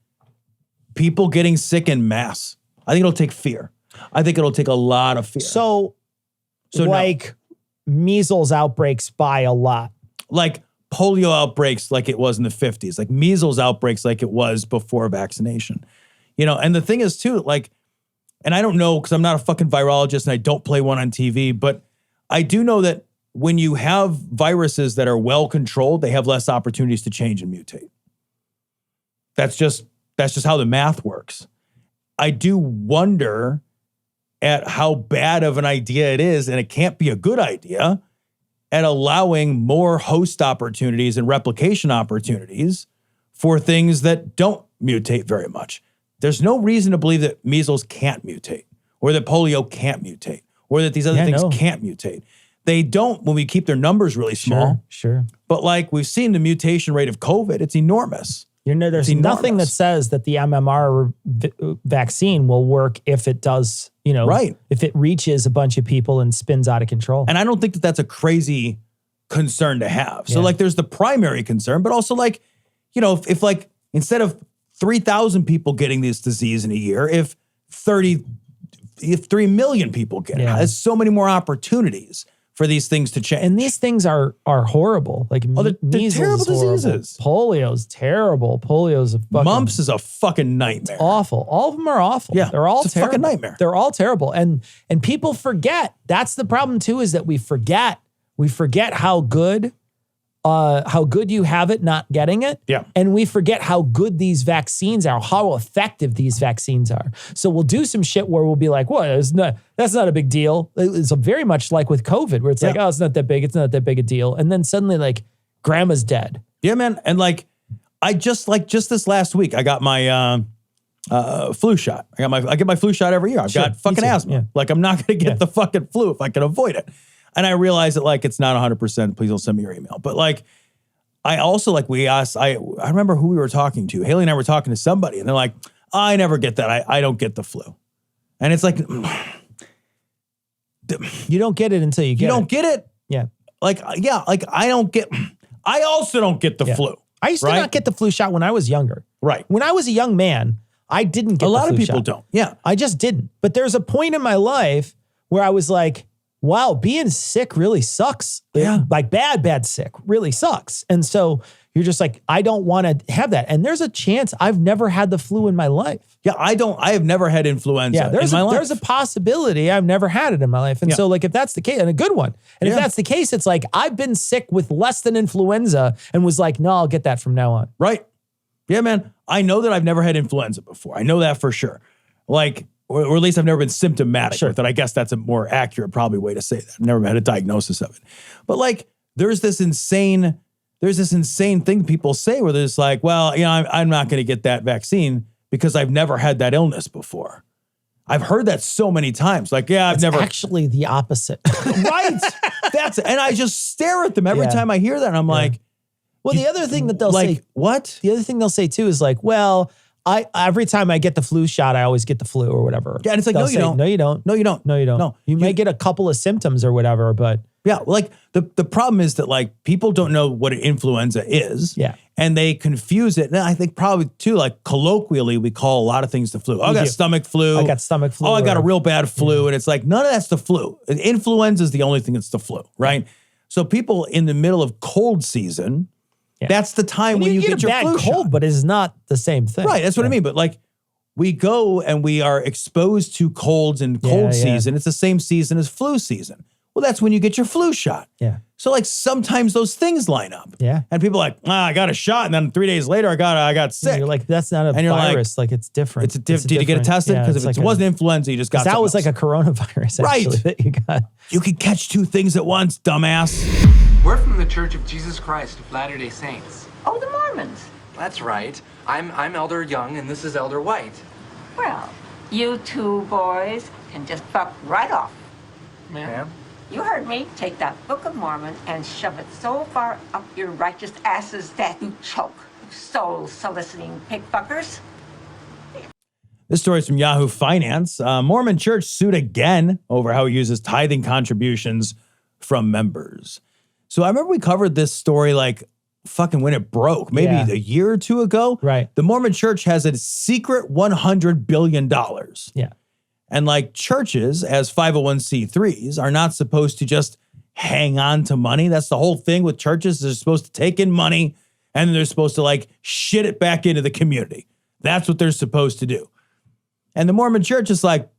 people getting sick in mass. I think it'll take fear. I think it'll take a lot of fear. So like measles outbreaks by a lot. Like polio outbreaks like it was in the 50s. Like measles outbreaks like it was before vaccination. And the thing is too, like, and I don't know because I'm not a fucking virologist and I don't play one on TV, but I do know that when you have viruses that are well controlled, they have less opportunities to change and mutate. That's just how the math works. I do wonder at how bad of an idea it is, and it can't be a good idea, at allowing more host opportunities and replication opportunities for things that don't mutate very much. There's no reason to believe that measles can't mutate, or that polio can't mutate, or that these other things can't mutate. They don't when we keep their numbers really small. Sure. But like we've seen the mutation rate of COVID, it's enormous. There's nothing that says that the MMR vaccine will work if it does, if it reaches a bunch of people and spins out of control. And I don't think that that's a crazy concern to have. So like there's the primary concern, but also like, if like instead of 3,000 people getting this disease in a year, if 3 million people get it, there's so many more opportunities for these things to change. And these things are horrible. Like they're terrible diseases. Polio's terrible. Polio's a fucking... Mumps is a fucking nightmare. It's awful. All of them are awful. Yeah, they're all it's a fucking nightmare. They're all terrible. And people forget. That's the problem too, is that we forget. We forget how good you have it not getting it. Yeah. And we forget how good these vaccines are, how effective these vaccines are. So we'll do some shit where we'll be like, what? That's not a big deal. It's very much like with COVID, where it's like, oh, it's not that big. It's not that big a deal. And then suddenly like grandma's dead. Yeah, man. And like, I just this last week, I got my flu shot. I get my flu shot every year. I've got fucking asthma. Yeah. Like I'm not going to get the fucking flu if I can avoid it. And I realize that like, it's not 100%, please don't send me your email. But like, I also like, I remember who we were talking to. Haley and I were talking to somebody and they're like, I never get that. I don't get the flu. And it's like, you don't get it until you get it. You don't get it? Yeah. Like I also don't get the flu. I used to not get the flu shot when I was younger. Right. When I was a young man, I didn't get the flu shot. A lot of people don't. Yeah. I just didn't. But there's a point in my life where I was like, wow, being sick really sucks. Yeah. Like bad sick really sucks. And so you're just like, I don't want to have that. And there's a chance I've never had the flu in my life. Yeah, I have never had influenza in my life. There's a possibility I've never had it in my life. And so like, if that's the case, and a good one. And if that's the case, it's like, I've been sick with less than influenza and was like, no, I'll get that from now on. Right. Yeah, man. I know that I've never had influenza before. I know that for sure. Like, or at least I've never been symptomatic with it. I guess that's a more accurate probably way to say that. I've never had a diagnosis of it. But like, there's this insane thing people say where there's like, well, I'm not going to get that vaccine because I've never had that illness before. I've heard that so many times. Like, I've never actually the opposite. Right. And I just stare at them every time I hear that. And I'm like, well, the other thing that they'll say, what? The other thing they'll say too is like, well, every time I get the flu shot, I always get the flu or whatever. Yeah, and it's like, no, you don't. No, you don't. No, you don't. No, you don't. No. You may get a couple of symptoms or whatever, but Yeah, like the problem is that like people don't know what an influenza is. Yeah. And they confuse it. And I think probably too, like colloquially, we call a lot of things the flu. Oh, I got stomach flu. I got stomach flu. Oh, I got a real bad flu. And it's like, none of that's the flu. Influenza is the only thing that's the flu, right? So people in the middle of cold season, that's the time when you get your bad flu cold, shot. but it's not the same thing. Right, that's what I mean. But like, we go and we are exposed to colds in cold season. It's the same season as flu season. Well, that's when you get your flu shot. Yeah. So like sometimes those things line up. Yeah. And people are like, I got a shot, and then 3 days later I got sick. And you're like, that's not a virus. Like it's different. Did you get it tested? Because if it wasn't influenza, you just got that was like a coronavirus. Right. Actually, that you got. You could catch two things at once, dumbass. We're from the Church of Jesus Christ of Latter-day Saints. Oh, the Mormons. That's right. I'm Elder Young, and this is Elder White. Well, you two boys can just fuck right off. Ma'am? You heard me. Take that Book of Mormon and shove it so far up your righteous asses that you choke. You soul-soliciting pig fuckers. This story is from Yahoo Finance. Mormon church sued again over how he uses tithing contributions from members. So I remember we covered this story like fucking when it broke, maybe a year or two ago. Right. The Mormon church has a secret $100 billion. Yeah. And like churches as 501c3s are not supposed to just hang on to money. That's the whole thing with churches. They're supposed to take in money and then they're supposed to like shit it back into the community. That's what they're supposed to do. And the Mormon church is like,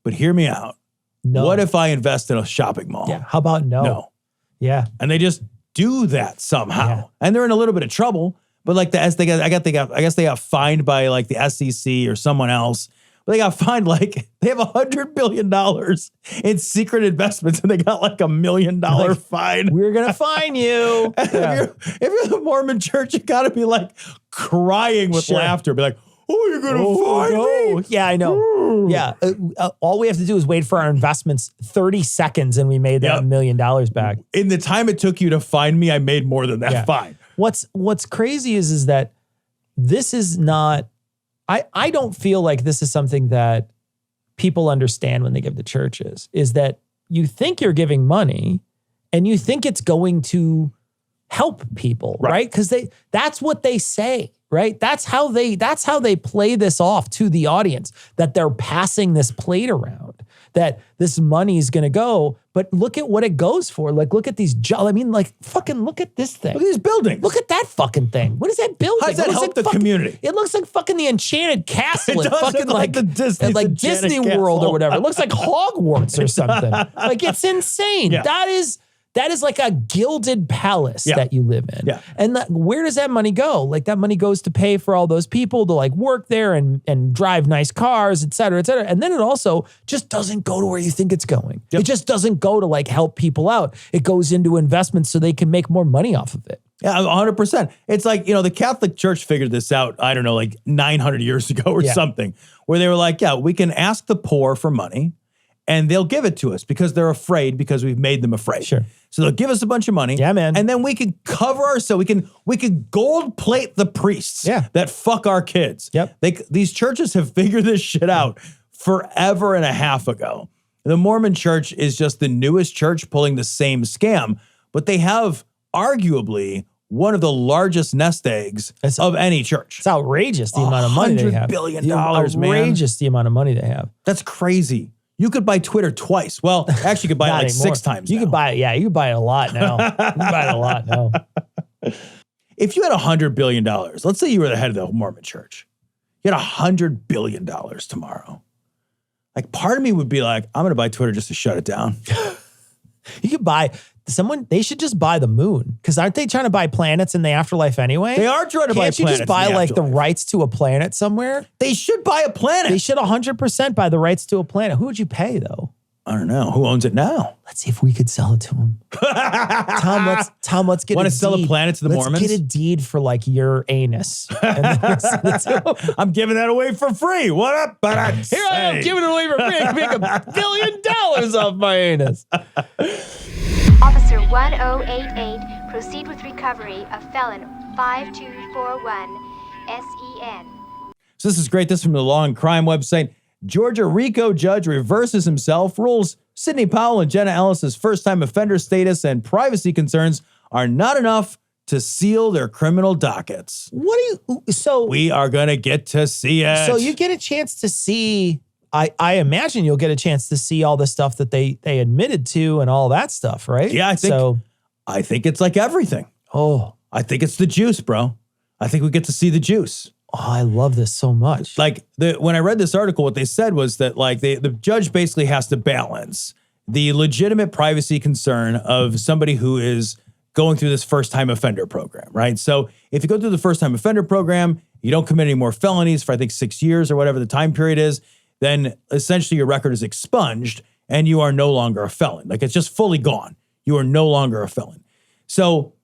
but hear me out. No. What if I invest in a shopping mall? Yeah. How about no? No. Yeah. And they just do that somehow. And they're in a little bit of trouble. But like I guess they got fined by like the SEC or someone else. But they got fined like they have $100 billion in secret investments and they got like $1 million fine. We're gonna fine you. If you're the Mormon church, you gotta be like crying with laughter. Be like, oh, you're gonna fine me? Yeah, I know. Yeah. All we have to do is wait for our investments 30 seconds and we made that $1 million back. In the time it took you to find me, I made more than that fine. What's crazy is that this is not, I don't feel like this is something that people understand when they give to churches, is that you think you're giving money and you think it's going to help people, right? Because that's what they say. Right? That's how they play this off to the audience, that they're passing this plate around, that this money is going to go. But look at what it goes for. Like, look at these I mean, like, fucking look at this thing. Look at these buildings. Look at that fucking thing. What is that building? How does that help the community? It looks like fucking the Enchanted Castle. It does fucking like the Disney World or whatever. It looks like Hogwarts or something. Like, it's insane. Yeah. That is like a gilded palace that you live in. Yeah. And where does that money go? Like that money goes to pay for all those people to like work there and drive nice cars, et cetera, et cetera. And then it also just doesn't go to where you think it's going. It just doesn't go to like help people out. It goes into investments so they can make more money off of it. Yeah, 100%. It's like, the Catholic Church figured this out, I don't know, like 900 years ago or something, where they were like, we can ask the poor for money and they'll give it to us because they're afraid because we've made them afraid. Sure. So they'll give us a bunch of money. Yeah, man. And then we can cover ourselves. We can gold plate the priests that fuck our kids. Yep. These churches have figured this shit out forever and a half ago. The Mormon church is just the newest church pulling the same scam, but they have arguably one of the largest nest eggs of any church. It's outrageous the amount of money they have. $100 billion, man. Outrageous the amount of money they have. That's crazy. You could buy Twitter twice. Well, actually, you could buy it like 6 times. You could buy it. Yeah, you could buy it a lot now. You can buy it a lot now. If you had $100 billion, let's say you were the head of the Mormon church, you had $100 billion tomorrow. Like, part of me would be like, I'm going to buy Twitter just to shut it down. You could buy they should just buy the moon. Because aren't they trying to buy planets in the afterlife anyway? They are trying to buy planets. Can't you just buy like the rights to a planet somewhere? They should buy a planet. They should 100% buy the rights to a planet. Who would you pay though? I don't know. Who owns it now? Let's see if we could sell it to him. Tom, let's get Want to sell a planet to the Mormons? Let's get a deed for like your anus. And then sell it to him. I'm giving that away for free. What up? But Here I am giving it away for free. I can make $1 billion off my anus. Officer 1088, proceed with recovery of felon 5241 SEN. So this is great. This is from the Law and Crime website. Georgia RICO judge reverses himself, rules Sidney Powell and Jenna Ellis' first-time offender status and privacy concerns are not enough to seal their criminal dockets. We are going to get to see it. So you get a chance to see, I imagine you'll get a chance to see all the stuff that they admitted to and all that stuff, right? Yeah, I think it's like everything. Oh. I think it's the juice, bro. I think we get to see the juice. Oh, I love this so much. Like when I read this article, what they said was that like the judge basically has to balance the legitimate privacy concern of somebody who is going through this first-time offender program, right? So if you go through the first-time offender program, you don't commit any more felonies for I think 6 years or whatever the time period is, then essentially your record is expunged and you are no longer a felon. Like it's just fully gone. You are no longer a felon. So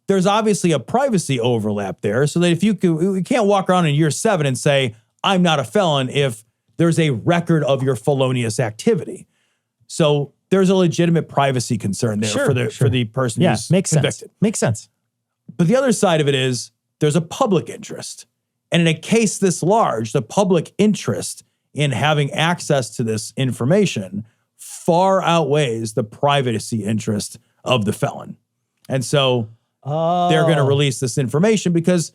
there's obviously a privacy overlap there so that if you can't walk around in year 7 and say, I'm not a felon if there's a record of your felonious activity. So there's a legitimate privacy concern there for the person who's convicted. Makes sense. But the other side of it is there's a public interest. And in a case this large, the public interest in having access to this information far outweighs the privacy interest of the felon. And so they're going to release this information because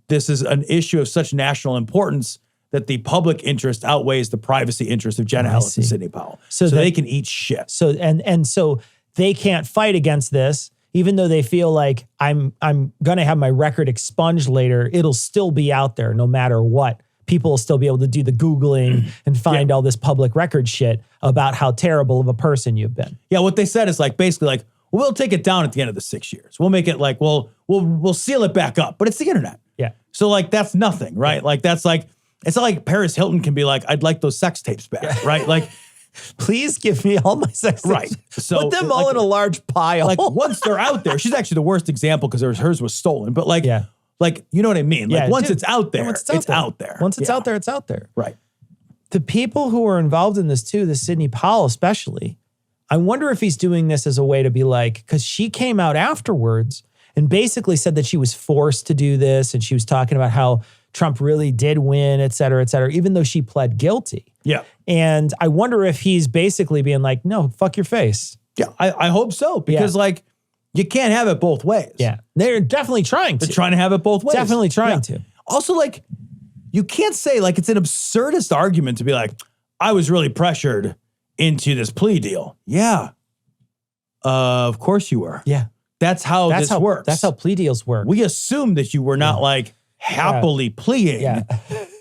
this is an issue of such national importance that the public interest outweighs the privacy interest of Jenna Ellis and Sidney Powell. So they can eat shit. So and so they can't fight against this, even though they feel like I'm gonna have my record expunged later. It'll still be out there no matter what. People will still be able to do the Googling and find all this public record shit about how terrible of a person you've been. Yeah, what they said is like basically like, well, we'll take it down at the end of the 6 years. We'll make it like, we'll seal it back up, but it's the internet. Yeah. So like that's nothing, right? Yeah. Like that's like, it's not like Paris Hilton can be like, I'd like those sex tapes back, right? Like, please give me all my sex tapes. Right. So put them all in a large pile. Like once they're out there, she's actually the worst example because hers was stolen. But like, like you know what I mean? Like once it's out there, it's out there. Once it's out there, it's out there. Right. The people who are involved in this too, the Sidney Powell especially, I wonder if he's doing this as a way to be like, because she came out afterwards and basically said that she was forced to do this. And she was talking about how Trump really did win, et cetera, even though she pled guilty. Yeah. And I wonder if he's basically being like, no, fuck your face. Yeah, I hope so. Because like, you can't have it both ways. Yeah. They're definitely trying to. They're trying to have it both ways. Definitely trying to. Also, like, you can't say, like, it's an absurdist argument to be like, I was really pressured into this plea deal. Yeah. Of course you were. Yeah. That's how this works. That's how plea deals work. We assume that you were not like happily pleading,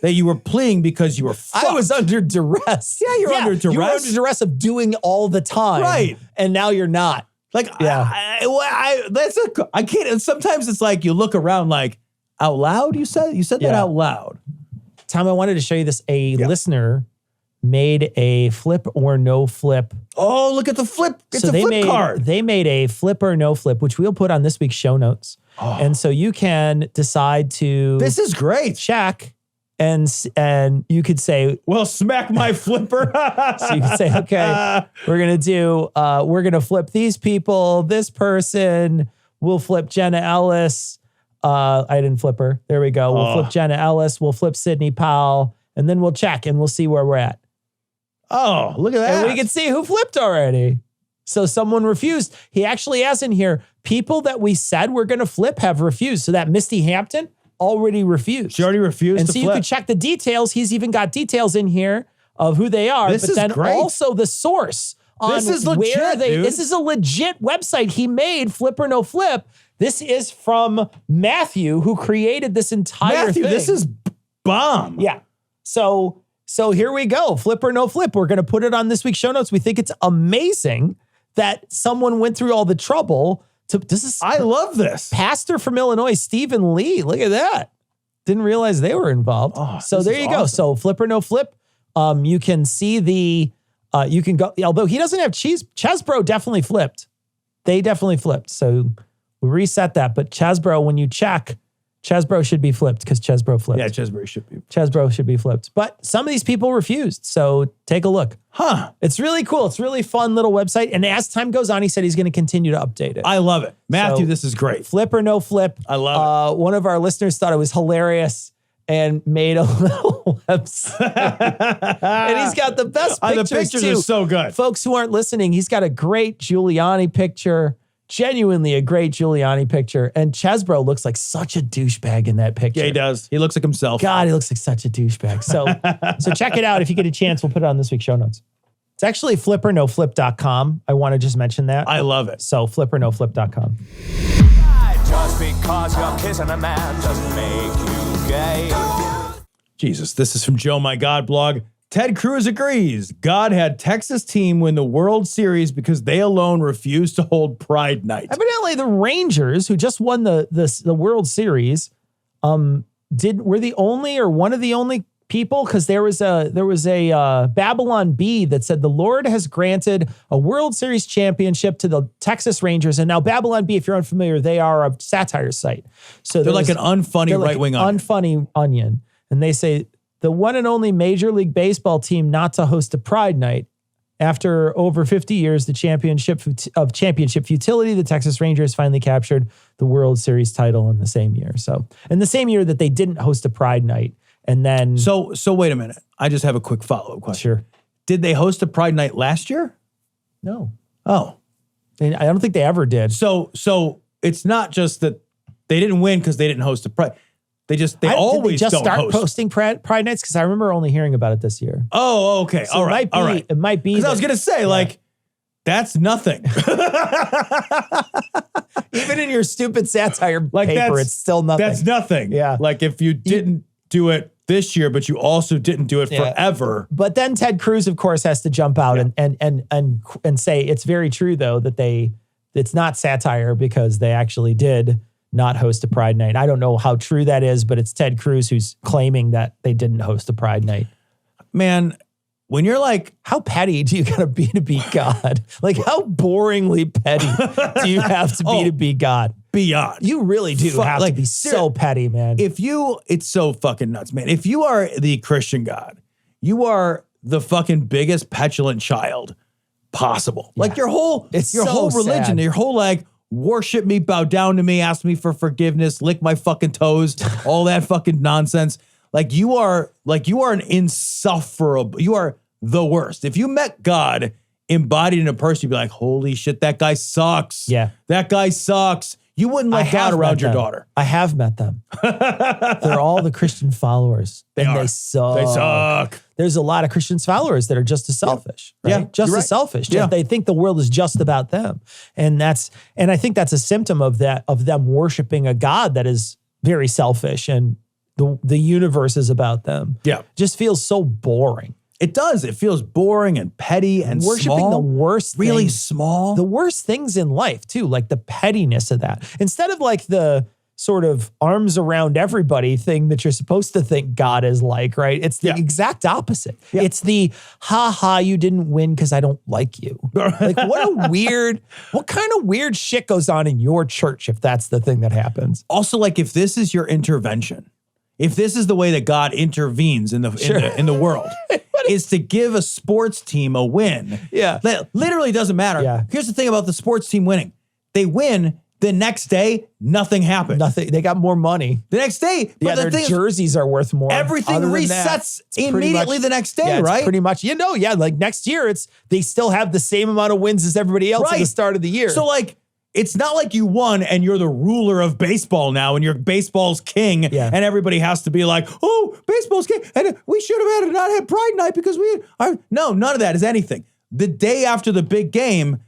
that you were pleading because you were fucked. I was under duress. Yeah, you're under duress. You were under duress of doing all the time. Right. And now you're not. Like, I can't, and sometimes it's like you look around like, out loud, you said that out loud. Tom, I wanted to show you this. A listener made a flip or no flip. Oh, look at the flip. It's a flip card. They made a flip or no flip, which we'll put on this week's show notes. Oh. And so you can decide to. This is great. Check. And you could say, well, smack my flipper. So you could say, okay, we're going to flip these people, this person, we'll flip Jenna Ellis. I didn't flip her. There we go. We'll flip Jenna Ellis. We'll flip Sidney Powell. And then we'll check and we'll see where we're at. Oh, look at that. And we can see who flipped already. So someone refused. He actually has in here, people that we said we're going to flip have refused. So that Misty Hampton already refused. She already refused to flip. And so you can check the details. He's even got details in here of who they are. This is great. Also the source on this is legit, where they. dude. This is a legit website he made, Flip or No Flip. This is from Matthew, who created this entire thing. This is bomb. Yeah. So here we go. Flip or no flip. We're going to put it on this week's show notes. We think it's amazing that someone went through all the trouble to. I love this. Pastor from Illinois, Stephen Lee. Look at that. Didn't realize they were involved. So there you go. So flip or no flip. You can see the. You can go. Although he doesn't have Chesbro definitely flipped. They definitely flipped. So we reset that. But Chesbro, when you check. Chesbro should be flipped because Chesbro flipped. Yeah, Chesbro should be. Chesbro should be flipped. But some of these people refused. So take a look. Huh. It's really cool. It's a really fun little website. And as time goes on, he said he's going to continue to update it. I love it. Matthew, this is great. Flip or no flip. I love it. One of our listeners thought it was hilarious. and made a little website. And he's got the best pictures, the pictures too. are so good. Folks who aren't listening, he's got a great Giuliani picture. Genuinely a great Giuliani picture. And Chesbro looks like such a douchebag in that picture. Yeah, he does. He looks like himself. God, he looks like such a douchebag. So check it out. If you get a chance, we'll put it on this week's show notes. It's actually flipnornoflip.com. I want to just mention that. I love it. So flipnornoflip.com. Just because you're kissing a man doesn't make you gay. Jesus, this is from Joe My God blog. Ted Cruz agrees. God had Texas team win the World Series because they alone refused to hold Pride Night. Evidently, the Rangers, who just won the World Series, were the only or one of the only people, because there was a Babylon Bee that said the Lord has granted a World Series championship to the Texas Rangers. And now Babylon Bee, if you're unfamiliar, they are a satire site. So they're like an unfunny right-wing onion. Unfunny onion. And they say the one and only Major League Baseball team not to host a Pride Night. After over 50 years, the championship futility, the Texas Rangers finally captured the World Series title in the same year. So in the same year that they didn't host a Pride Night. And then So wait a minute. I just have a quick follow-up question. Sure. Did they host a Pride Night last year? No. Oh. And I don't think they ever did. So it's not just that they didn't win because they didn't host a Pride. They always just don't start host. posting Pride Nights, because I remember only hearing about it this year. Oh, okay. So all right. It might be. Because I was going to say, that's nothing. Even in your stupid satire paper, it's still nothing. That's nothing. Yeah. Like if you didn't do it this year, but you also didn't do it forever. But then Ted Cruz, of course, has to jump out and say it's very true, though, that it's not satire because they actually did not host a Pride Night. I don't know how true that is, but it's Ted Cruz who's claiming that they didn't host a Pride Night. Man, when you're like, how petty do you gotta be to be God? Like, how boringly petty do you have to be to be God? Beyond. You really do have to be so petty, man. It's so fucking nuts, man. If you are the Christian God, you are the fucking biggest petulant child possible. Yeah. Like your whole religion, sad. Your whole worship me, bow down to me, ask me for forgiveness, lick my fucking toes, all that fucking nonsense. You are an insufferable, you are the worst. If you met God embodied in a person, you'd be like, holy shit, that guy sucks. Yeah. That guy sucks. You wouldn't let God around your daughter. I have met them. They're all the Christian followers. They suck. They suck. There's a lot of Christian followers that are just as selfish. Right? Yeah, just as selfish. They think the world is just about them. And I think that's a symptom of them worshiping a God that is very selfish, and the universe is about them. Yeah. Just feels so boring. It does. It feels boring and petty and worshiping small. The worst really things, small. The worst things in life too, like the pettiness of that. Instead of like the sort of arms around everybody thing that you're supposed to think God is like, right? It's the exact opposite. Yeah. It's the you didn't win because I don't like you. Like what kind of weird shit goes on in your church if that's the thing that happens? Also, if this is your intervention, if this is the way that God intervenes in the world, is to give a sports team a win. Yeah. That literally doesn't matter. Yeah. Here's the thing about the sports team winning. They win, the next day, nothing happened. Nothing. They got more money. The next day. But their jerseys are worth more. Everything resets immediately the next day, right? Pretty much. Next year, they still have the same amount of wins as everybody else at the start of the year. So it's not like you won and you're the ruler of baseball now and you're baseball's king and everybody has to be like, oh, baseball's king. And we should have not had Pride Night because no, none of that is anything. The day after the big game,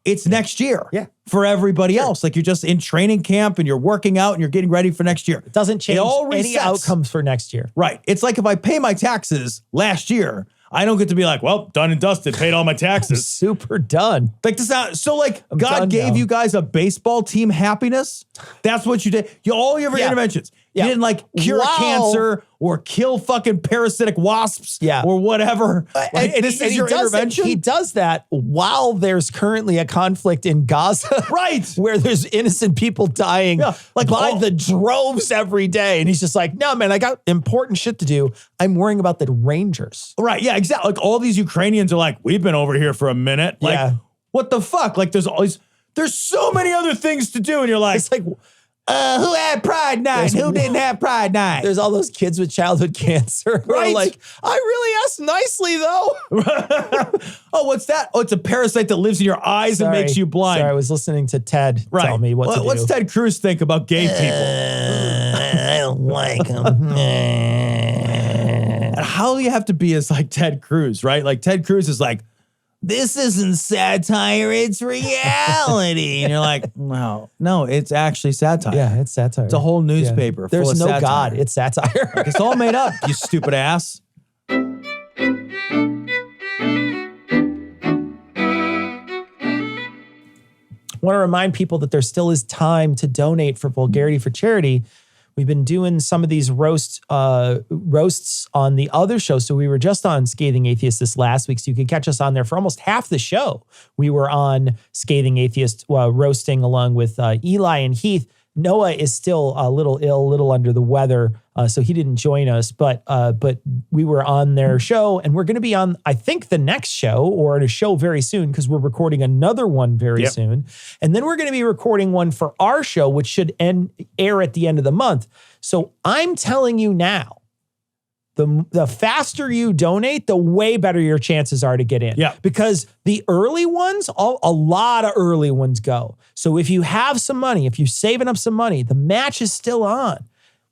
it's next year for everybody else. You're just in training camp and you're working out and you're getting ready for next year. It doesn't change any outcomes for next year. Right. It's like if I pay my taxes last year, I don't get to be like, well, done and dusted, paid all my taxes. Super done. God gave you guys a baseball team happiness. That's what you did. All your interventions. You didn't cure cancer or kill fucking parasitic wasps or whatever. This is your intervention? He does that while there's currently a conflict in Gaza. Right. Where there's innocent people dying by the droves every day. And he's just like, no, man, I got important shit to do. I'm worrying about the Rangers. Right. Yeah, exactly. All these Ukrainians are like, we've been over here for a minute. What the fuck? There's so many other things to do. And you're like, it's like, Who had Pride Night? Who didn't have Pride Night? There's all those kids with childhood cancer who are like, I really asked nicely, though. Oh, what's that? Oh, it's a parasite that lives in your eyes and makes you blind. Sorry, I was listening to Ted tell me what to do. What's Ted Cruz think about gay people? I don't like them. And how do you have to be as like Ted Cruz, right? Like Ted Cruz is like, this isn't satire, it's reality. And you're like, no, it's actually satire. Yeah, it's satire. It's a whole newspaper. There's full of no satire. God, it's satire. It's all made up, you stupid ass. I want to remind people that there still is time to donate for Vulgarity for Charity. We've been doing some of these roasts on the other show. So we were just on Scathing Atheist this last week. So you can catch us on there for almost half the show. We were on Scathing Atheist roasting along with Eli and Heath. Noah is still a little ill, a little under the weather, so he didn't join us. But we were on their show, and we're going to be on, I think, the next show or a show very soon because we're recording another one very soon. And then we're going to be recording one for our show, which should air at the end of the month. So I'm telling you now, the faster you donate, the way better your chances are to get in. Yeah. Because the early ones, a lot of early ones go. So if you have some money, if you're saving up some money, the match is still on.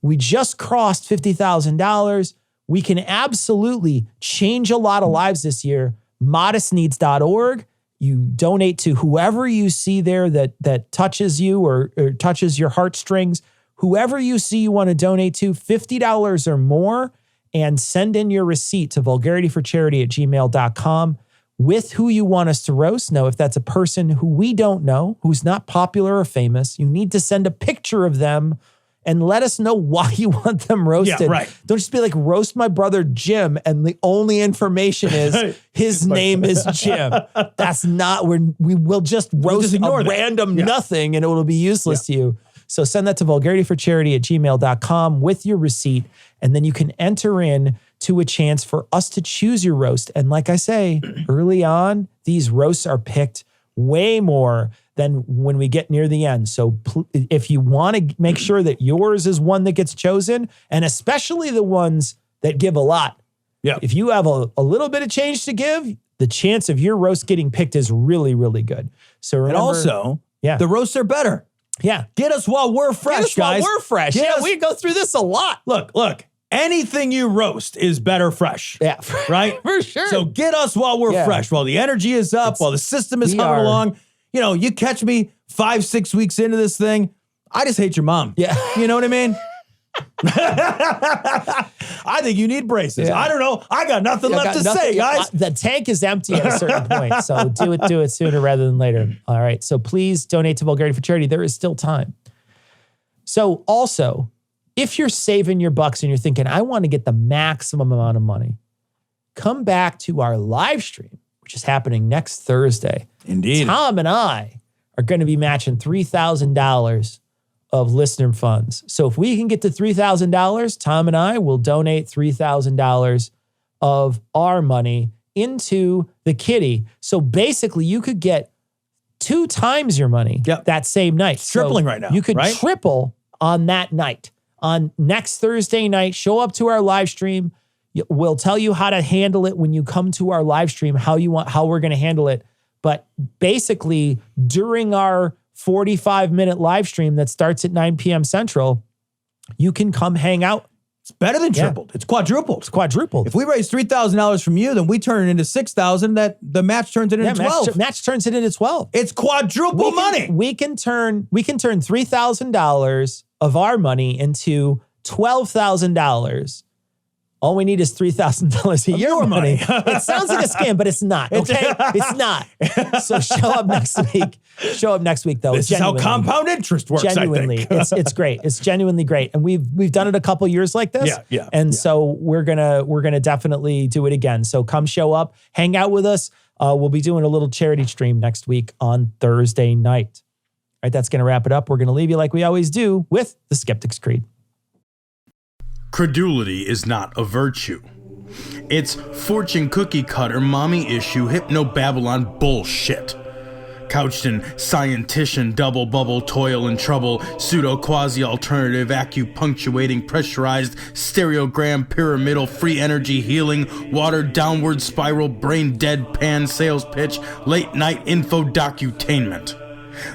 We just crossed $50,000. We can absolutely change a lot of lives this year. Modestneeds.org. You donate to whoever you see there that touches you or touches your heartstrings. Whoever you see you want to donate to, $50 or more. And send in your receipt to vulgarityforcharity@gmail.com with who you want us to roast. Now, if that's a person who we don't know, who's not popular or famous, you need to send a picture of them and let us know why you want them roasted. Yeah, right. Don't just be like, roast my brother Jim, and the only information is his name is Jim. That's not, we will just roast a random nothing and it will be useless to you. So send that to vulgarityforcharity@gmail.com with your receipt, and then you can enter in to a chance for us to choose your roast. And like I say, early on, these roasts are picked way more than when we get near the end. So if you want to make sure that yours is one that gets chosen, and especially the ones that give a lot, if you have a little bit of change to give, the chance of your roast getting picked is really, really good. So remember, and also, the roasts are better. Yeah. Get us while we're fresh, guys. While we're fresh. We go through this a lot. Look. Anything you roast is better fresh. Yeah. Right? For sure. So get us while we're fresh, while the energy is up, while the system is humming along. You know, you catch me 5-6 weeks into this thing, I just hate your mom. Yeah. You know what I mean? I think you need braces. I don't know. I got nothing left to say, guys. The tank is empty at a certain point. So do it sooner rather than later. All right. So please donate to Vulgarity for Charity. There is still time. So also, if you're saving your bucks and you're thinking, I want to get the maximum amount of money, come back to our live stream, which is happening next Thursday. Indeed. Tom and I are going to be matching $3,000 of listener funds. So if we can get to $3,000, Tom and I will donate $3,000 of our money into the kitty. So basically you could get 2 times your money that same night. It's tripling right now. You could triple on that night. On next Thursday night, show up to our live stream. We'll tell you how to handle it when you come to our live stream, how we're going to handle it. But basically, during our 45-minute live stream that starts at 9 p.m. Central, you can come hang out. It's better than tripled. It's quadrupled. It's quadrupled. If we raise $3,000 from you, then we turn it into $6,000. That the match turns it into 12. Match turns it into 12. It's quadruple money. We can turn $3,000 of our money into $12,000. All we need is $3,000 a year money. It sounds like a scam, but it's not. Okay, it's not. So show up next week. Show up next week, though. This is how compound interest works. Genuinely, I think. it's great. It's genuinely great, and we've done it a couple years like this. So we're gonna definitely do it again. So come show up, hang out with us. We'll be doing a little charity stream next week on Thursday night. All right, that's gonna wrap it up. We're gonna leave you like we always do with the Skeptic's Creed. Credulity is not a virtue. It's fortune cookie cutter, mommy issue, hypno Babylon bullshit. couched in scientician, double bubble, toil and trouble, pseudo-quasi-alternative, acupunctuating, pressurized, stereogram, pyramidal, free energy healing, watered downward spiral, brain deadpan sales pitch, late night info docutainment.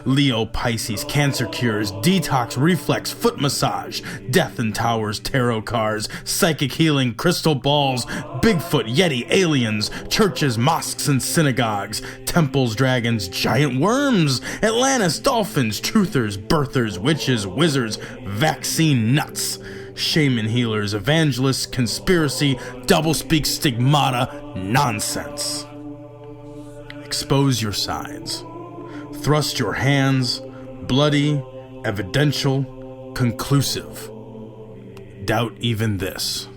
Leo, Pisces, cancer cures, detox, reflex, foot massage, death in towers, tarot cards, psychic healing, crystal balls, Bigfoot, Yeti, aliens, churches, mosques and synagogues, temples, dragons, giant worms, Atlantis, dolphins, truthers, birthers, witches, wizards, vaccine nuts, shaman healers, evangelists, conspiracy, doublespeak, stigmata, nonsense. Expose your sides. Thrust your hands, bloody, evidential, conclusive. Doubt even this.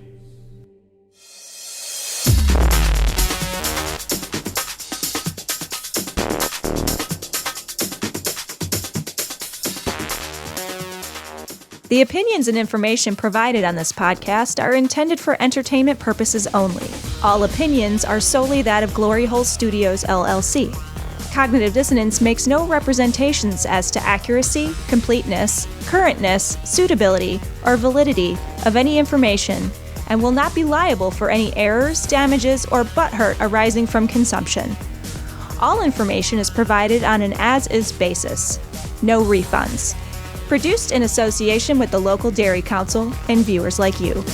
The opinions and information provided on this podcast are intended for entertainment purposes only. All opinions are solely that of Glory Hole Studios, LLC. Cognitive Dissonance makes no representations as to accuracy, completeness, currentness, suitability, or validity of any information, and will not be liable for any errors, damages, or butthurt arising from consumption. All information is provided on an as-is basis. No refunds. Produced in association with the local Dairy Council and viewers like you.